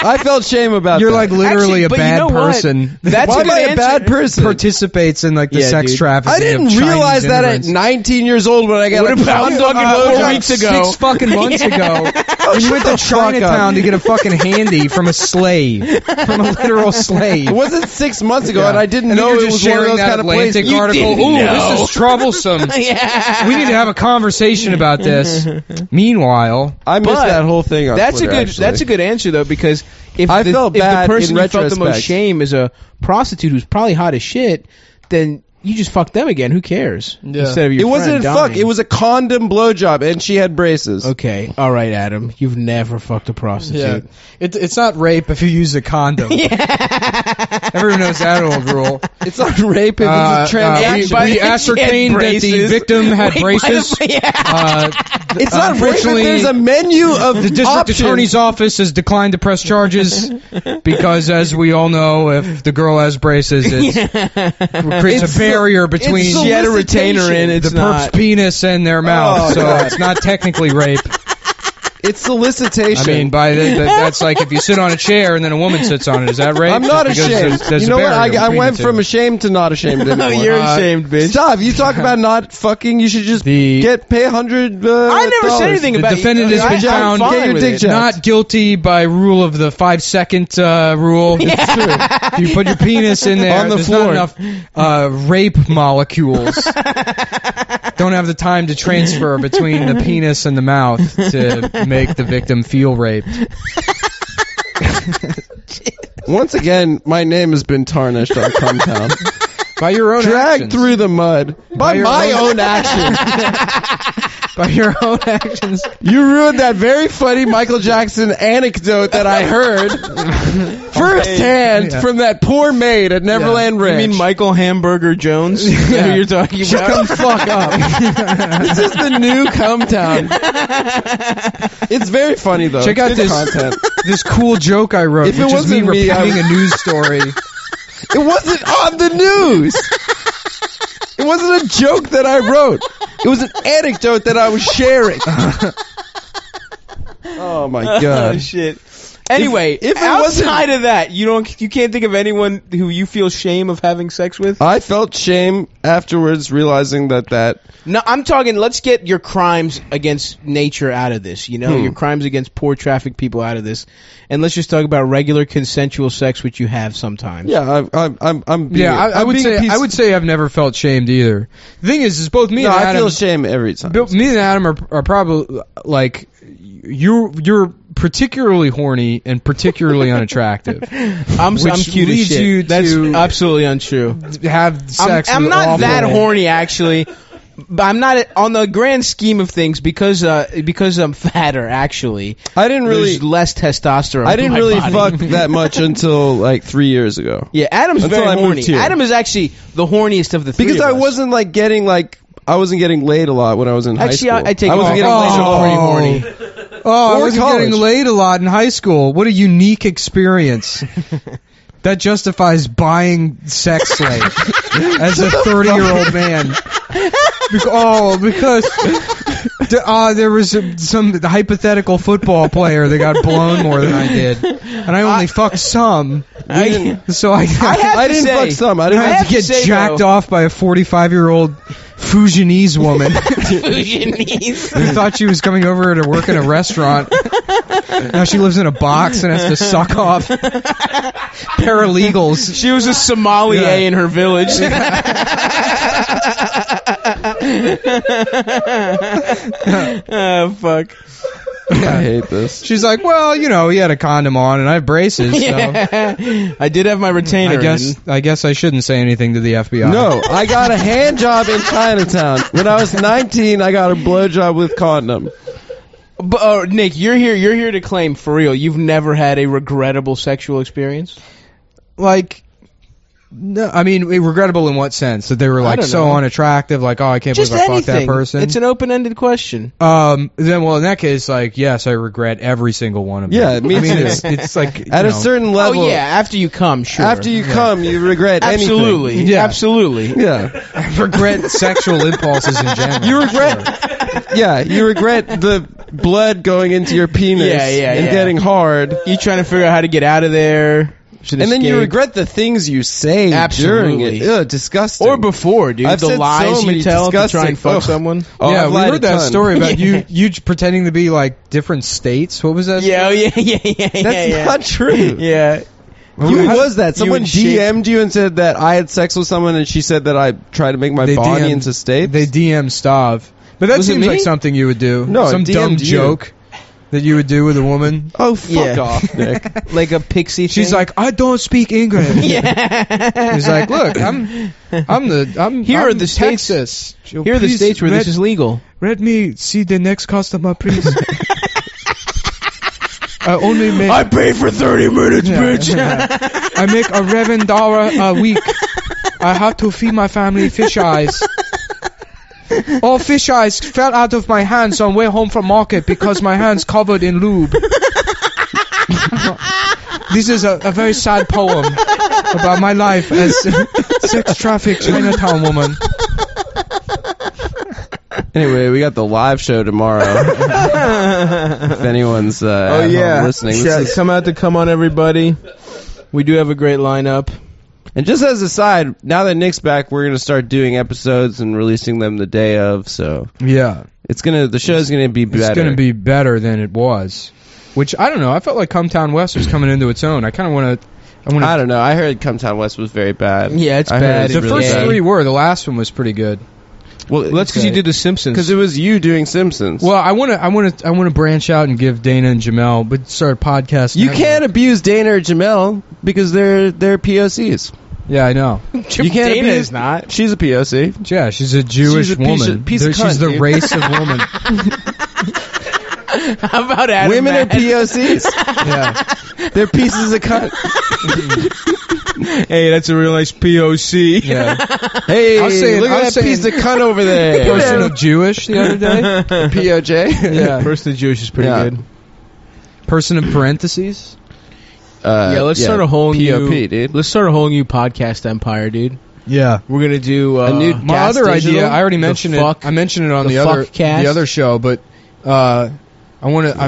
I felt shame about You're that. like literally Actually, a but you bad know what? person. That's Why a am good I a answer. bad person? Participates in like the Yeah, sex dude. trafficking. I didn't of Chinese realize that at immigrants. 19 years old when I got What a about condom fucking blowjob. 4 weeks ago? 6 fucking months ago. When you went to the fuck up. Chinatown to get a fucking handy from a slave, from a literal slave. It wasn't 6 months ago, and I didn't And then know you're it just was one of sharing those that kind of Atlantic places. article. didn't Ooh, know. this is troublesome. Yeah. We need to have a conversation about this. Meanwhile, I missed But that whole thing on Twitter, actually. That's a good answer though, because if I the, felt if bad the person in you felt the most retrospect. shame is a prostitute who's probably hot as shit, then you just fuck them again. Who cares? Yeah. Instead of your It wasn't friend fuck. dying. It was a condom blowjob, and she had braces. Okay, all right, Adam. You've never fucked a prostitute. it's not rape if you use a condom. Everyone knows that old rule. It's not rape if it's a transaction. we ascertained that the braces. victim had Wait, braces. It's not rape if unfortunately, there's a menu of the district options. attorney's office has declined to press charges because, as we all know, if the girl has braces, it creates a barrier between it's She had a retainer in. the It's perp's not. penis and their mouth, Oh, so God. it's not technically rape. It's solicitation. I mean, that's like if you sit on a chair and then a woman sits on it. Is that rape? I'm not Because ashamed. there's You a know what? barrier I between went the from two. ashamed to not ashamed anymore. You're ashamed, bitch. Stop! You talk about not fucking. You should just The- pay $100. I never said anything The about defendant you. has been I'm found fine Get your with dick it. jacked. not guilty by rule of the 5-second rule. It's true. If you put your penis in there, On the there's floor. not enough rape molecules. Don't have the time to transfer between the penis and the mouth to make the victim feel raped. Once again, my name has been tarnished on Cum Town. By your own Dragged actions. through the mud. By your my own- own actions. By your own actions. You ruined that very funny Michael Jackson anecdote that I heard firsthand Yeah. from that poor maid at Neverland You Ranch. mean Michael Hamburger Jones? Is that who you're talking Shut about? the fuck up. This is the new Cum Town. It's very funny though. Check out Good this content. this cool joke I wrote, If it which is me wasn't me, repeating a news story. It wasn't on the news. It wasn't a joke that I wrote. It was an anecdote that I was sharing. Oh my Oh god. shit. Anyway, if it outside of that, you can't think of anyone who you feel shame of having sex with? I felt shame afterwards realizing that No, I'm talking. Let's get your crimes against nature out of this. You know, your crimes against poor traffic people out of this, and let's just talk about regular consensual sex, which you have sometimes. yeah, I'm being, Yeah, I I'm would being a say piece- I would say I've never felt shamed either. The thing is both me No, and I Adam feel shame every time. Me and Adam are probably like you're particularly horny and particularly unattractive. I'm Which cute as leads shit. you That's to- absolutely untrue. Have sex. I'm with not awful- that horny actually. But I'm not on the grand scheme of things because I'm fatter. Actually, I didn't really there's less testosterone. I in didn't my really body. fuck that much until like 3 years ago. Yeah, Adam's Until very I moved horny. here. Adam is actually the horniest of the three. Because of I us. wasn't I wasn't getting laid a lot when I was in high Actually, school. I take I it wasn't back. getting laid. I'm pretty horny. Oh, I Or wasn't college. getting laid a lot in high school. What a unique experience. That justifies buying sex slave as a 30-year-old man. Because there was some hypothetical football player that got blown more than I did, and I only fucked some. So I didn't say- fuck some. I didn't I have had to to get say, jacked though- off by a 45-year-old Fujianese woman Fujianese. who thought she was coming over to work in a restaurant. Now she lives in a box and has to suck off paralegals. She was a sommelier Yeah. in her village. Oh fuck. I hate this. She's like, well, he had a condom on and I have braces, so Yeah. I did have my retainer. I guess I shouldn't say anything to the FBI. No, I got a hand job in Chinatown. When I was 19, I got a blowjob with condom. But Nick, you're here to claim for real. You've never had a regrettable sexual experience. Like, no, I mean, regrettable in what sense? That they were like don't so know. unattractive, like, oh, I can't Just believe I fucked anything. that person. It's an open-ended question. Then, well, in that case, like, yes, I regret every single one of them. Yeah, me I mean, too. it's like At a certain level, Oh yeah, after you come, sure. after you come, you regret absolutely, anything. Yeah. absolutely. Yeah. I regret sexual impulses in general. You regret, you regret the blood going into your penis and getting hard. You trying to figure out how to get out of there. And then you regret the things you say during it. Ugh, disgusting. Or before, dude. The lies you tell to try and fuck someone. Oh, yeah, we heard that story about you pretending to be like different states. What was that? That's not true. Yeah. Who was that? Someone DM'd you and said that I had sex with someone, and she said that I tried to make my body into states. They DM'd Stav. But that seems like something you would do. No, some dumb joke that you would do with a woman. Oh, fuck off, Nick. Like a pixie thing? She's like, I don't speak English. He's like, look, I'm Here are the states. Texas. Here are the states where this is legal. Let me see the next customer, please. I pay for 30 minutes, bitch. I make $11 a week. I have to feed my family fish eyes. All fish eyes fell out of my hands on way home from market because my hands covered in lube. This is a very sad poem about my life as sex trafficked Chinatown woman. Anyway, we got the live show tomorrow. If anyone's listening. Come out to Come On Everybody. We do have a great lineup. And just as a side, now that Nick's back, we're going to start doing episodes and releasing them the day of, so... Yeah. The show's going to be better. It's going to be better than it was. Which, I don't know, I felt like Cum Town West was coming into its own. I kind of want to... I don't know, I heard Cum Town West was very bad. Yeah, it's bad. The first three were. The last one was pretty good. Well, that's because you did the Simpsons. Because it was you doing Simpsons. Well, I want to branch out and give Dana and Jamel, but start a podcast. You can't abuse Dana or Jamel because they're POCs. Yeah, I know. You can't Dana abuse. Is not. She's a POC. Yeah, she's a Jewish woman. Piece of cunt, she's the dude. race of woman. How about Adam? Women are POCs. Yeah, they're pieces of cunt. Hey, that's a real nice POC. yeah. Hey, look at that piece of cunt over there. Person of Jewish the other day. POJ. Yeah. Person of Jewish is pretty good. Person of parentheses. Let's start a whole POP, dude. Let's start a whole new podcast empire, dude. Yeah, we're gonna do a new. My other idea. I already mentioned it. I mentioned it on the other show, but I'm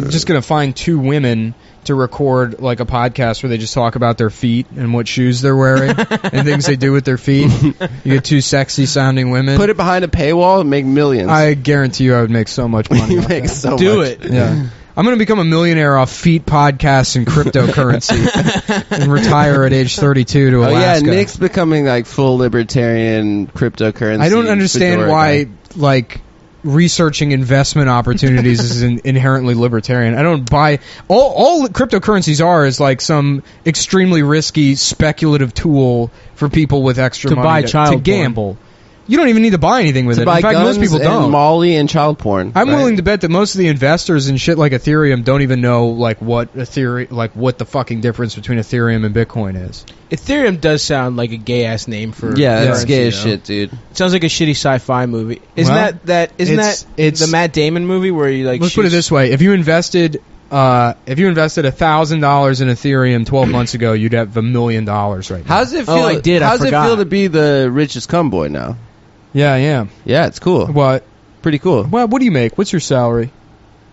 just gonna find two women to record like a podcast where they just talk about their feet and what shoes they're wearing and things they do with their feet. You get two sexy sounding women. Put it behind a paywall and make millions. I guarantee you, I would make so much money. You make so much. Do it. Yeah. I'm going to become a millionaire off feet podcasts and cryptocurrency and retire at age 32 to Alaska. Oh yeah, Nick's becoming like full libertarian cryptocurrency. I don't understand why like researching investment opportunities is inherently libertarian. I don't buy all cryptocurrencies are is like some extremely risky speculative tool for people with extra money to gamble. You don't even need to buy anything with it. In fact, most people don't. Molly and child porn. I'm willing to bet that most of the investors in shit like Ethereum don't even know like what the fucking difference between Ethereum and Bitcoin is. Ethereum does sound like a gay ass name for that's gay as shit, dude. It sounds like a shitty sci-fi movie. Isn't that the Matt Damon movie where you like? Let's put it this way: if you invested $1,000 in Ethereum 12 months ago, you'd have $1 million right now. How's it feel? Oh, I did. How's I it feel to be the richest cum boy now? Yeah, I am. Yeah, it's cool. What? Pretty cool. Well, what do you make? What's your salary?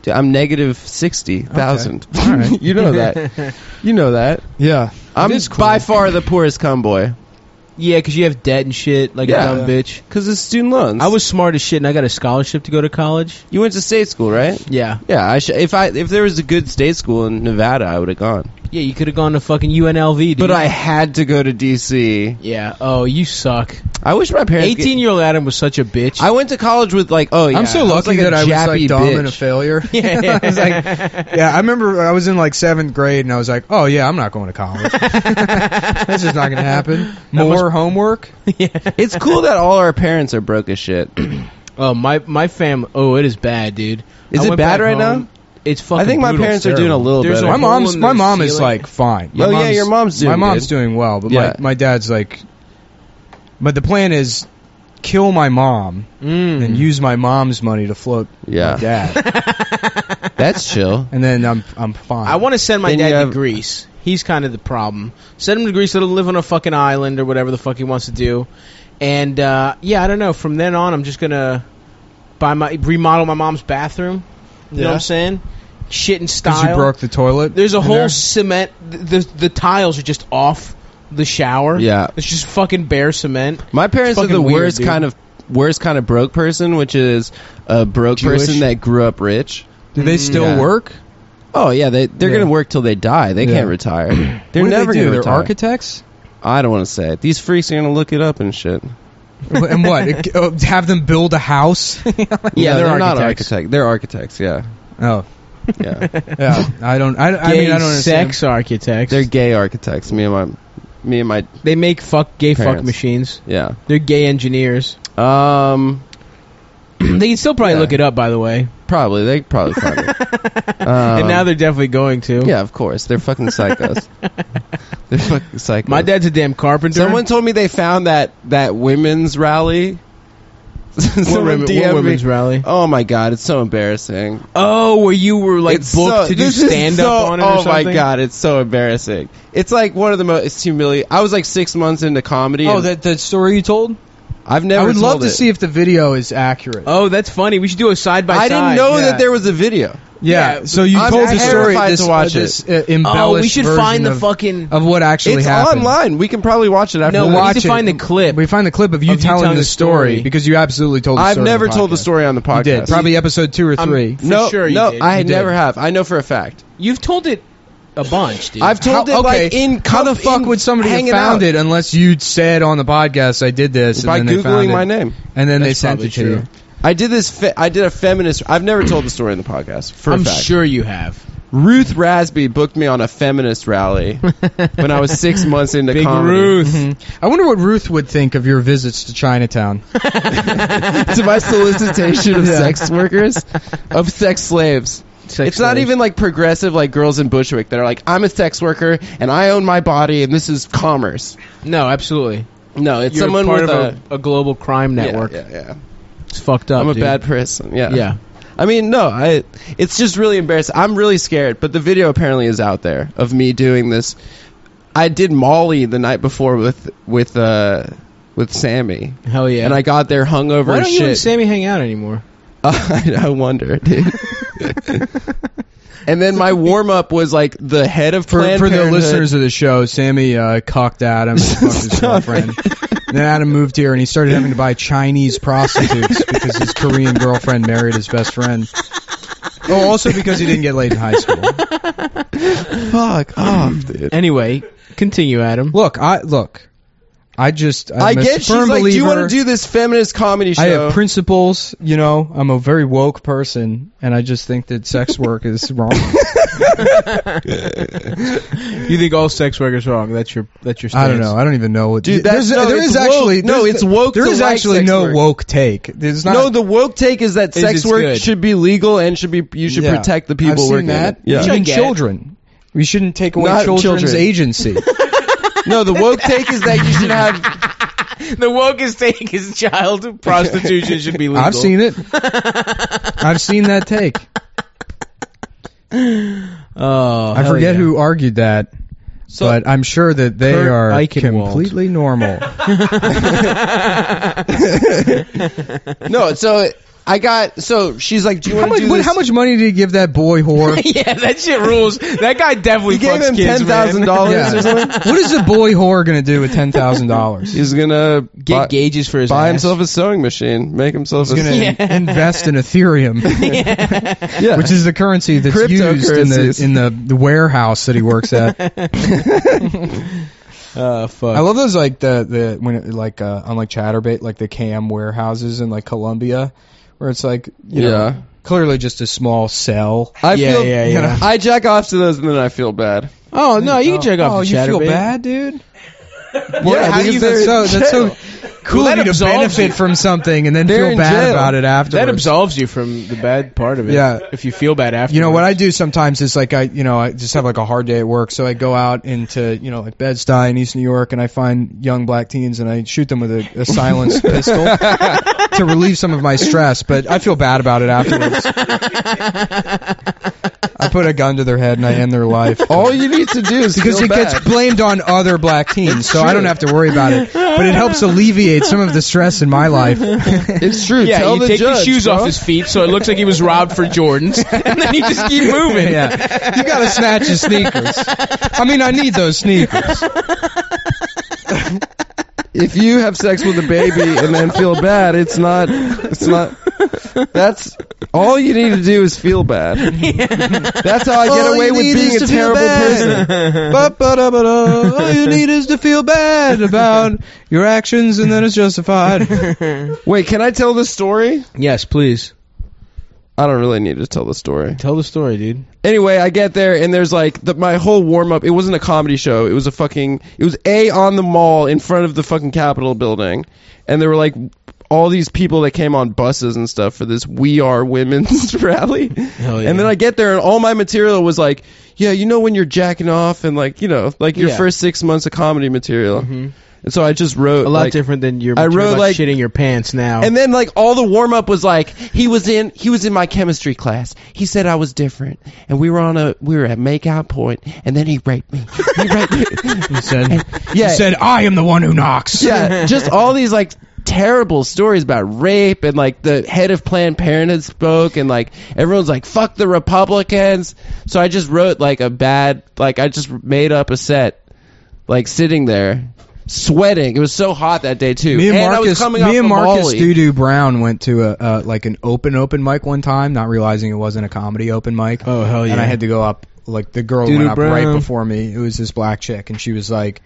Dude, I'm negative 60,000. Okay. All right. You know that. You know that. Yeah. I'm by far the poorest cum boy. Yeah, because you have debt and shit, like a dumb bitch. Because of student loans. I was smart as shit, and I got a scholarship to go to college. You went to state school, right? Yeah. Yeah. If there was a good state school in Nevada, I would have gone. Yeah, you could have gone to fucking UNLV, dude. But I had to go to D.C. Yeah. Oh, you suck. I wish my parents... 18-year-old Adam was such a bitch. I went to college with like, I'm so lucky that I was like dumb bitch. and a failure. Yeah. I was like, I remember I was in like 7th grade and I was like, oh yeah, I'm not going to college. That's just not going to happen. More homework. Yeah. It's cool that all our parents are broke as shit. Oh, my family... Oh, it is bad, dude. Is it bad right now? It's fucking I think my parents are doing a little better. My mom is like fine. Oh yeah, your mom's doing My mom's good. doing well, but my dad's like... But the plan is kill my mom and use my mom's money to float my dad. That's chill. And then I'm fine. I want to send my dad to Greece. He's kind of the problem. Send him to Greece, let him live on a fucking island or whatever the fuck he wants to do. And I don't know. From then on, I'm just gonna remodel my mom's bathroom. You know what I'm saying? Shit in style. Because you broke the toilet. There's a in whole there? cement. The tiles are just off the shower. Yeah. It's just fucking bare cement. My parents are fucking the weird, worst dude. kind of broke person, which is a broke Jewish? person that grew up rich. Do they still Yeah. work? Oh yeah, they're gonna work till they die. They Yeah. can't retire. They're What do never they do? gonna They're retire. architects? I don't want to say it. These freaks are gonna look it up and shit. And what? Have them build a house? Yeah, they're not architects. architects. They're architects. Yeah, Oh. yeah. Yeah. I mean, I don't understand. Sex architects. They're gay architects. Me and my They make gay fuck Parents. machines. yeah. They're gay engineers. They can still probably Yeah. look it up, by the way. Probably they probably find it. And now they're definitely going to. Yeah, of course. They're fucking psychos. They're fucking psychos. My dad's a damn carpenter. Someone told me they found that women's rally. Someone what DM'd women's me. rally? Oh my god, it's so embarrassing. Oh, where you were like It's booked so- to do this is stand up so- on it or Oh something? my god, it's so embarrassing. It's like one of the most humiliating. I was like 6 months into comedy. Oh, and that story you told? I've never. I would love told to it. see if the video is accurate. Oh, that's funny. We should do a side by I side. didn't know yeah. that there was a video. Yeah, Yeah, so you I'm told the story, terrified this, to watch this it. embellished Oh, we should version find the of, fucking. of what actually It's happened. online. We can probably watch it after. No, this. we Watch need to it. find the clip. We find the clip of you telling the story because you absolutely told the I've story. never on the told the podcast. story on the podcast. You did. Probably episode 2 or 3. For No, sure you no, did. I You did. never have. I know for a fact. You've told it a bunch, dude. I've told it like in. How the fuck would somebody have hanging found out it unless you'd said on the podcast I did this by and then they googling found my it, name? and then That's they sent probably it to true. you. I did this. I did a feminist. I've never told the story in the podcast. For I'm a fact. sure you have. Ruth Rasby booked me on a feminist rally when I was 6 months into Big comedy. Ruth. I wonder what Ruth would think of your visits to Chinatown. To my solicitation of sex workers, of sex slaves. It's not even like progressive like girls in Bushwick that are like, I'm a sex worker and I own my body and this is commerce. No, absolutely. No, it's You're someone part with of a global crime network. Yeah. It's fucked up. I'm a dude. bad person. Yeah. Yeah. I mean, no, it's just really embarrassing. I'm really scared, but the video apparently is out there of me doing this. I did Molly the night before with Sammy, Hell yeah. and I got there hungover Why as don't you and shit. Sammy hang out anymore? I wonder, dude. And then my warm up was like the head of For Planned the Parenthood. listeners of the show, Sammy cocked Adam and fucked his girlfriend. Then Adam moved here and he started having to buy Chinese prostitutes because his Korean girlfriend married his best friend. Oh, also because he didn't get laid in high school. Fuck off, dude. Anyway, continue, Adam. I get She's like, do you want to do this feminist comedy show? I have principles, you know. I'm a very woke person, and I just think that sex work is wrong. You think all sex work is wrong? That's your stance. I don't know. I don't even know what. Dude, there it's is woke. actually No, it's woke There to is like actually sex no work. woke take. There's not. No, the woke take is that sex it's work good. should be legal and you should Yeah. protect the people I've seen working that. in it. Yeah. Which I Even get. children. We shouldn't take away Not children's children. agency. No, the woke take is that you should have. The wokest take is child prostitution should be legal. I've seen it. I've seen that take. Oh, I hell forget yeah. who argued that, but I'm sure that they Kurt are Eichenwald. completely normal. No, so I got. So she's like, "Do you want to do this?" How much money did he give that boy whore? Yeah, that shit rules. That guy definitely He gave fucks him kids, man. $10,000 Yeah. or something. What is a boy whore going to do with $10,000? He's gonna Get gauges for his buy ass. himself a sewing machine, make himself He's a. going to invest in Ethereum, Yeah. which is the currency that's used Cryptocurrencies. in the warehouse that he works at. Fuck. I love those like the when it, like on like Chatterbait, like the cam warehouses in like Colombia, where it's like you know clearly just a small cell. I Yeah, feel. yeah, yeah. I jack off to those and then I feel bad. Oh no, you can check off Oh, the you feel Chatterbait. bad, dude? Yeah, how do you because that's so cool Well, of that you to absolves benefit you. from something and then They're feel in bad jail. about it afterwards. That absolves you from the bad part of it. Yeah. If you feel bad after. You know what I do sometimes is like I just have like a hard day at work, so I go out into like Bed-Stuy in East New York and I find young black teens and I shoot them with a silenced pistol to relieve some of my stress. But I feel bad about it afterwards. put a gun to their head and I end their life. All you need to do is Because feel it gets bad. blamed on other black teens, so I don't have to worry about it. But it helps alleviate some of the stress in my life. It's true. Yeah, Tell you the take judge, the shoes bro. off his feet so it looks like he was robbed for Jordans, and then you just keep moving. Yeah, you gotta snatch his sneakers. I mean, I need those sneakers. If you have sex with a baby and then feel bad, it's not. That's all you need to do is feel bad. That's how I get All away you with need being is a to feel terrible bad. person. Ba-ba-da-ba-da. All you need is to feel bad about your actions, and then it's justified. Wait, can I tell this story? Yes, please. I don't really need to tell the story. Tell the story, dude. Anyway, I get there and there's like my whole warm up. It wasn't a comedy show. It was on the mall in front of the fucking Capitol building, and there were like all these people that came on buses and stuff for this We Are Women's rally. Hell yeah. And then I get there and all my material was like, yeah, you know when you're jacking off and like, you know, like your first 6 months of comedy material. Mm-hmm. And so I just wrote A lot like, different than your I material wrote, about like- shitting your pants now. and then like all the warm up was like he was in my chemistry class. He said I was different, and we were at makeout point, and then he raped me. He raped me. He said, Yeah. he said, I am the one who knocks. Yeah, just all these like terrible stories about rape, and like the head of Planned Parenthood spoke, and like everyone's like fuck the Republicans. So I just wrote like I just made up a set, like sitting there. Sweating. It was so hot that day too. Me and I was Marcus, coming off me and from Marcus Molly. Doo-Doo Brown went to a like an open mic one time, not realizing it wasn't a comedy open mic. Oh, hell yeah. And I had to go up. Like the girl Doo-Doo went up right Brown. before me. It was this black chick, and she was like,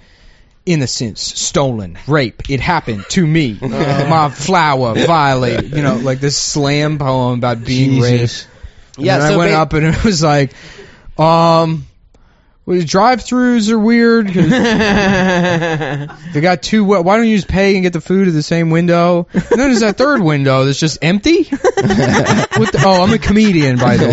"Innocence stolen, rape. It happened to me. My flower violated." You know, like this slam poem about being Jesus. raped. And then I went up, and it was like, well, drive-throughs are weird. 'Cause they got two. Why don't you just pay and get the food at the same window? And then there's that third window that's just empty. I'm a comedian, by the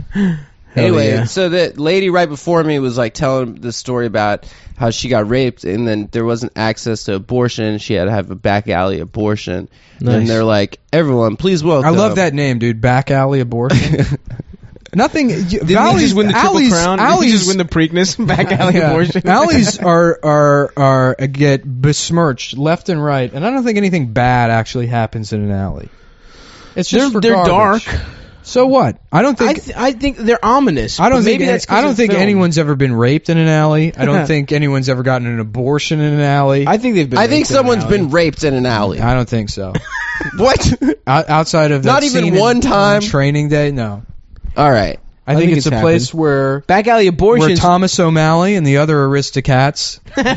way. Anyway, yeah. so the lady right before me was like telling the story about how she got raped, and then there wasn't access to abortion. She had to have a back alley abortion. Nice. And they're like, everyone, please welcome. I love that name, dude. Back alley abortion. Nothing. Didn't he just win the Triple Crown? Didn't he just win the Preakness? Back alley abortion. Alleys are get besmirched left and right, and I don't think anything bad actually happens in an alley. It's just They're dark. So what? I don't think. I think they're ominous. I don't but think. maybe that's 'cause I don't of think film. anyone's ever been raped in an alley. I don't think anyone's ever gotten an abortion in an alley. I think they've been. I think raped in an someone's alley. been raped in an alley. I don't think so. What? Outside of Not that even scene one in time? Training Day, no. All right. I think it's it's a place where back alley abortions. Thomas O'Malley and the other Aristocats come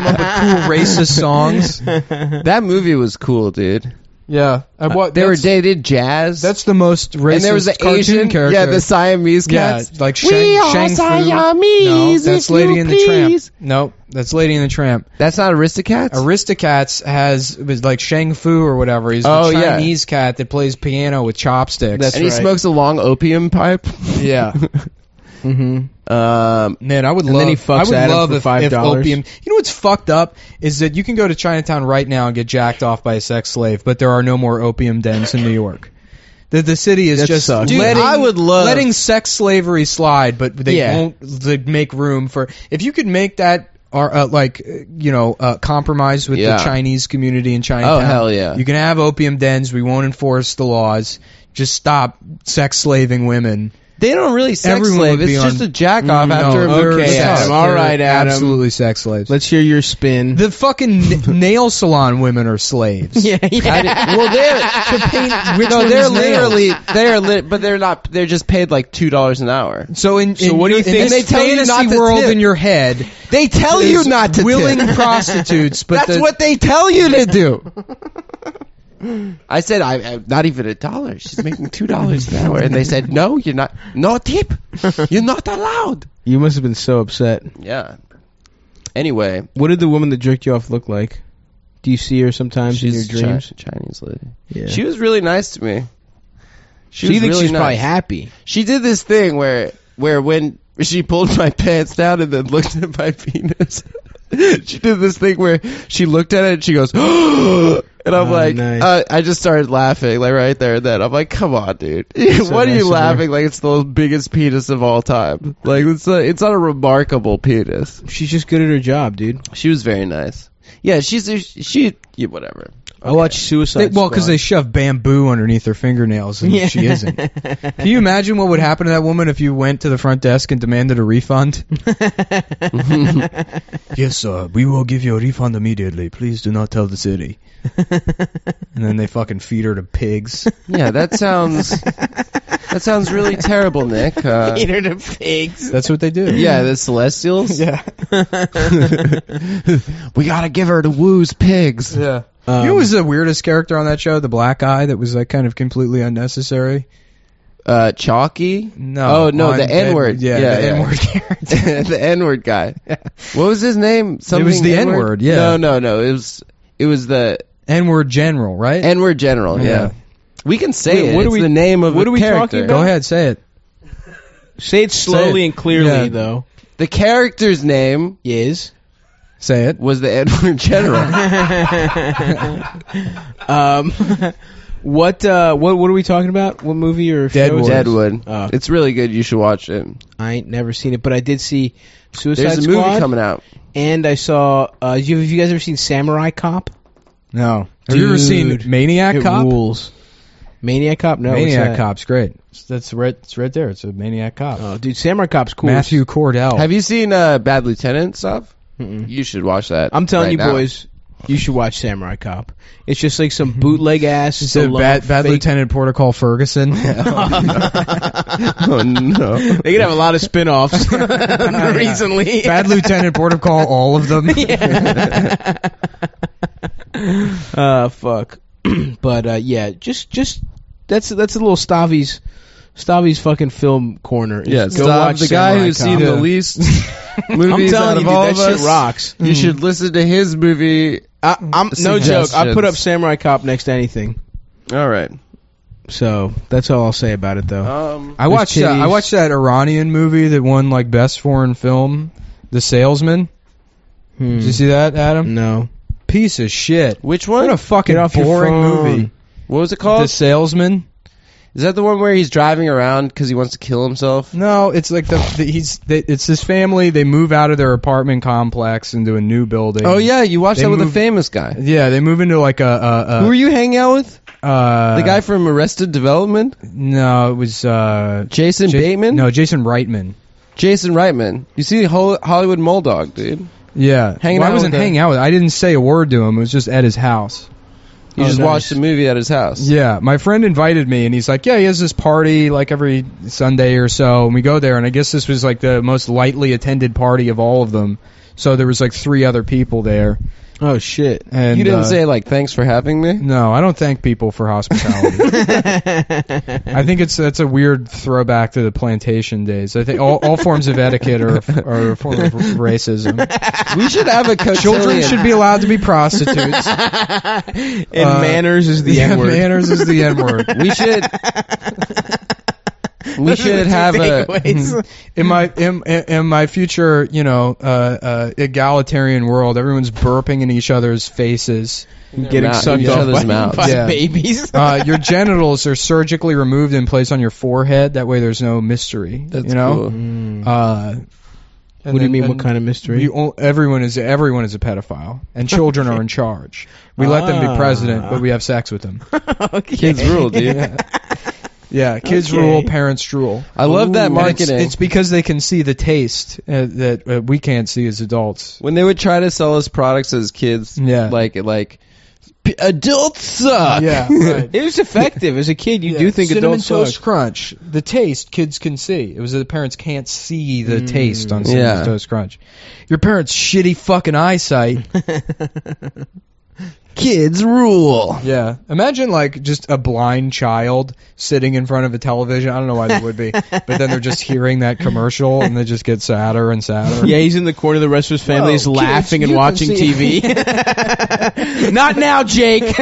up with cool racist songs. That movie was cool, dude. Yeah, They did jazz. That's the most racist and there was the cartoon Asian character. Yeah, the Siamese cats. Yeah, like We are Shang Fu. Siamese, No, that's if Lady you and the Tramp. please. Nope, that's Lady and the Tramp. That's not Aristocats? Aristocats was like Shang Fu or whatever. He's the Chinese cat that plays piano with chopsticks. That's and he right. smokes a long opium pipe. yeah. Mm-hmm. Man, I would And love. then he fucks I would Adam love for if $5. opium. You know what's fucked up is that you can go to Chinatown right now and get jacked off by a sex slave, but there are no more opium dens in New York. The city is That just sucks. Dude, letting, I would love- letting sex slavery slide, but they Yeah. won't make room for. If you could make that. Compromise with the Chinese community in Chinatown. Oh, hell yeah. You can have opium dens. We won't enforce the laws. Just stop sex slaving women. They don't really sex Everyone slave. would be It's just on- a jack off No, after they're a Okay, sex- Adam. All they're right, Adam. Absolutely sex slaves. Let's hear your spin. The fucking nail salon women are slaves. yeah. Well, but they're not. They're just paid like $2 an hour. So in what do you in think? this They tell you not fantasy to world tip. in your head, They tell you there's not to willing tip. prostitutes, but That's what they tell you to do. I said, I'm not even $1. She's making $2 an hour, and they said, no, you're not. No tip. You're not allowed. You must have been so upset. Yeah. Anyway, What did the woman that jerked you off look like? Do you see her sometimes in your she's dreams? Chinese lady. Yeah. She was really nice to me. She thinks really she's probably nice. happy. She did this thing where when she pulled my pants down and then looked at my penis, she did this thing where she looked at it and she goes, And I'm like, nice. I just started laughing, like right there and then. I'm like, come on, dude. So What are nice you of her. laughing like it's the biggest penis of all time? Like, it's not a remarkable penis. She's just good at her job, dude. She was very nice. Yeah, yeah, whatever. I watched Suicide Well, because Squad. they shove bamboo underneath her fingernails, and Yeah. she isn't. Can you imagine what would happen to that woman if you went to the front desk and demanded a refund? Yes, we will give you a refund immediately. Please do not tell the city. And then they fucking feed her to pigs. Yeah, that sounds really terrible, Nick. Eater to pigs. That's what they do. Yeah, the Celestials. Yeah. We gotta give her to Woo's pigs. Yeah. You know who was the weirdest character on that show? The black guy that was like kind of completely unnecessary? Chalky? No. Oh, no, on the N-word. Yeah, Yeah, the yeah. N-word character. The N-word guy. What was his name? Something was the N-word, yeah. No. It was the N-word general, right? N-word general, yeah. We can say Wait, it. what are It's we- the name of what the are we character. talking about? Go ahead, say it. Say it slowly Say it. and clearly, Yeah. though. The character's name Is Say it. was the N-word general. what are we talking about? What movie or show Deadwood. is this? Deadwood. Oh. It's really good. You should watch it. I ain't never seen it, but I did see Suicide There's a Squad. movie coming out. And I saw. Have you guys ever seen Samurai Cop? No. Have you ever seen Dude, Maniac it Cop? rules. Maniac Cop? No. what's Maniac that? Cop's great. It's right there. It's a Maniac Cop. Oh, dude, Samurai Cop's cool. Matthew Cordell. Have you seen Bad Lieutenant stuff? Mm-mm. You should watch that. I'm telling right you, now. boys, you should watch Samurai Cop. It's just like some bootleg ass. It's a bad Lieutenant Protocol Ferguson. Oh no. They could have a lot of spin-offs recently. Bad Lieutenant Protocol, all of them. Fuck. But yeah, just that's a little Stavi's fucking film corner. is Yeah, go stop. watch The guy Samurai who's Cop. seen the least movies I'm out telling of you, all dude, of that us. shit rocks. You should listen to his movie. I'm no joke. I put up Suggestions. Samurai Cop next to anything. All right. So that's all I'll say about it, though. I watched titties. I watched that Iranian movie that won like best foreign film, The Salesman. Did you see that, Adam? No. Piece of shit. Which What one? a fucking Get off your boring phone. movie. What was it The called? Salesman. Is that the one where he's driving around because he wants to kill himself? No, it's like it's this family. They move out of their apartment complex into a new building. Oh yeah, you watched They that with a moved- famous guy. Yeah, they move into like a Who were you hanging out with? the The guy from Arrested Development? No, it was Jason Bateman? No, Jason Reitman. Jason Reitman. You see Hollywood Mulldog, dude. Yeah, Hanging well, out I wasn't with hanging out with. I didn't say a word to him. It was just at his house. You Oh, just nice. watched a movie at his house. Yeah, my friend invited me, and he's like, "Yeah, he has this party like every Sunday or so." And we go there, and I guess this was like the most lightly attended party of all of them. So there was like 3 other people there. Oh shit. And You didn't say like thanks for having me? No, I don't thank people for hospitality. I think that's a weird throwback to the plantation days. I think all forms of etiquette are a form of racism. We should have a cotillion. Children should be allowed to be prostitutes. And manners is the N-word. Manners is the N-word. We should. We should have a. In my future, egalitarian world, everyone's burping in each other's faces. Getting Mouth- sucked each off other's by, mouths. by Yeah. babies. Your genitals are surgically removed and placed on your forehead. That way, there's no mystery. That's you know. cool. What do you mean? What kind of mystery? Everyone is a pedophile, and children are in charge. We let them be president, but we have sex with them. Okay. Kids rule, dude. Yeah, kids Okay. rule, parents drool. I love that And marketing. It's because they can see the taste that we can't see as adults. When they would try to sell us products as kids, Yeah. like adults suck. Yeah, right. It was effective. As a kid, you do think Cinnamon adults Toast suck. Crunch. The taste kids can see. It was that the parents can't see the taste on Cinnamon Yeah. Toast Crunch. Your parents' shitty fucking eyesight. Kids rule. Yeah. Imagine like just a blind child sitting in front of a television. I don't know why they would be, but then they're just hearing that commercial and they just get sadder and sadder. Yeah, he's in the corner. The rest of his family is Whoa, laughing kids, and you watching can see- TV. Not now, Jake.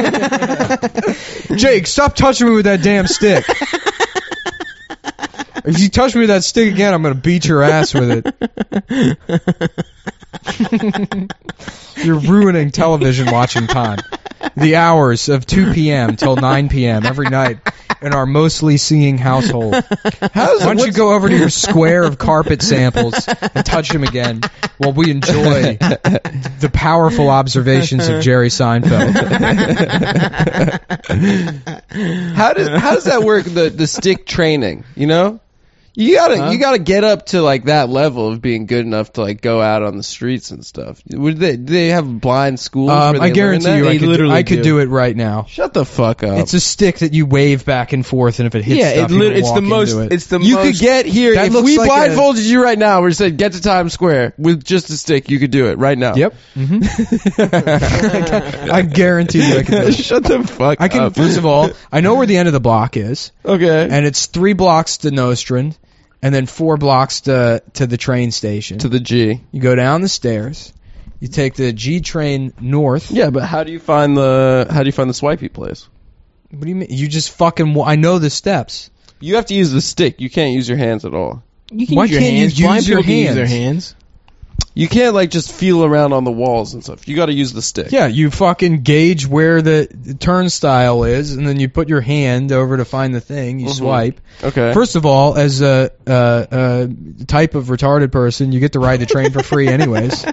Jake, stop touching me with that damn stick. If you touch me with that stick again, I'm going to beat your ass with it. You're ruining television watching time. the hours of 2 p.m. till 9 p.m. every night in our mostly seeing household. Why don't you go over to your square of carpet samples and touch them again while we enjoy the powerful observations of Jerry Seinfeld? How does that work? The stick training, you know? You gotta get up to like that level of being good enough to like go out on the streets and stuff. Would they have blind schools? Where they I guarantee learn that? you, I could do it right now. Shut the fuck up. It's a stick that you wave back and forth, and if it hits stuff, you don't walk into it. It's the You most. could get here That if looks we like blindfolded you right now. We said get to Times Square with just a stick. You could do it right now. Yep. I guarantee you, I can do it. Shut the fuck I can. up. First of all, I know where the end of the block is, Okay. and it's 3 blocks to Nostrand, and then 4 blocks to the train station. To the G. You go down the stairs. You take the G train north. Yeah, but how do you find the swipey place? What do you mean? You just fucking. I know the steps. You have to use the stick. You can't use your hands at all. You can Why use your can't you hands. use Blind your people can use their hands? hands. You can't like just feel around on the walls and stuff. You got to use the stick. Yeah, you fucking gauge where the turnstile is, and then you put your hand over to find the thing. You swipe. Okay. First of all, as a type of retarded person, you get to ride the train for free anyways.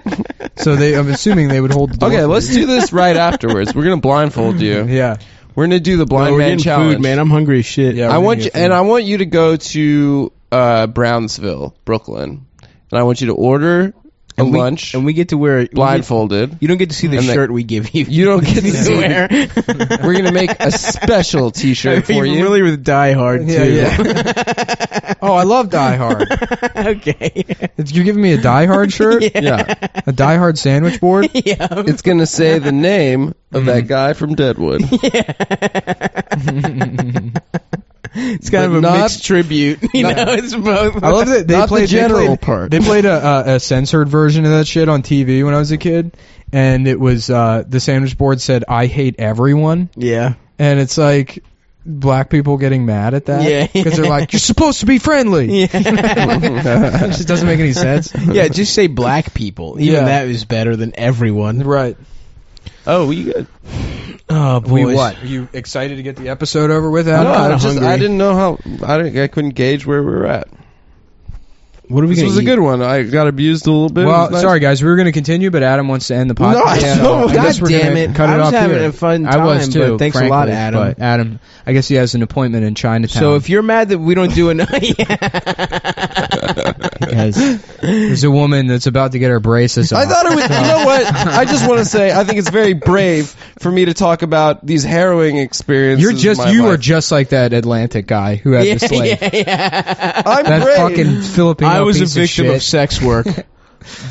So I'm assuming they would hold the door. Okay, for let's you. do this right afterwards. We're gonna blindfold you. Yeah. We're gonna do the blind we're man getting challenge. food, man. I'm hungry as shit. Yeah. I we're want gonna you, get food. and I want you to go to Brownsville, Brooklyn, and I want you to order a lunch and we get to wear blindfolded. You don't get to see the And shirt we give you. You don't get to see. wear. We're gonna make a special T-shirt for You're you. familiar with Die Hard too. Yeah. Oh, I love Die Hard. Okay. You're giving me a Die Hard shirt? Yeah. A Die Hard sandwich board? Yeah. It's gonna say the name of that guy from Deadwood. It's kind But of a not- mixed tribute. You know, it's both. I love that they Not the played general part. They played a censored version of that shit on TV when I was a kid, and it was the sandwich board said "I hate everyone," Yeah. and it's like black people getting mad at that Yeah. because they're like, "You're supposed to be friendly." Yeah. It just doesn't make any sense. Yeah, just say black people. Even Yeah. that is better than everyone. Right. Oh, we good. Oh, boys. We what? Are you excited to get the episode over with, Adam? No, kinda I hungry. didn't know how. I couldn't gauge where we were at. What are we This going was to a eat? good one. I got abused a little bit. It Well, was nice. sorry guys, we were going to continue, but Adam wants to end the podcast. No, I don't. I guess God we're damn gonna it. Cut I it was off having here. a fun I was time, too. but thanks a frankly, lot, Adam. But Adam, I guess he has an appointment in Chinatown. So if you're mad that we don't do enough, because there's a woman that's about to get her braces I off. thought it was. You know what? I just want to say I think it's very brave for me to talk about these harrowing experiences. You're in my you are life. just like that Atlantic guy who had the slave. yeah. I'm That brave. fucking Filipino I was a piece victim of, of shit. sex work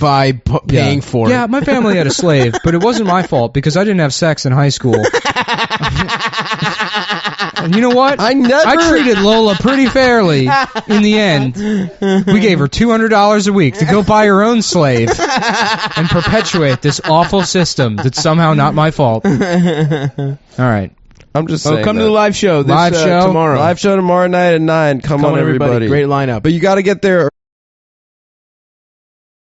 by paying for it. Yeah, my family had a slave, but it wasn't my fault because I didn't have sex in high school. And you know what? I never. I treated Lola pretty fairly in the end. We gave her $200 a week to go buy her own slave and perpetuate this awful system that's somehow not my fault. All right. I'm just saying. Oh, come to that. the live show. This, Live show tomorrow. Live show tomorrow night at 9. Come on, everybody. Great lineup. But you got to get there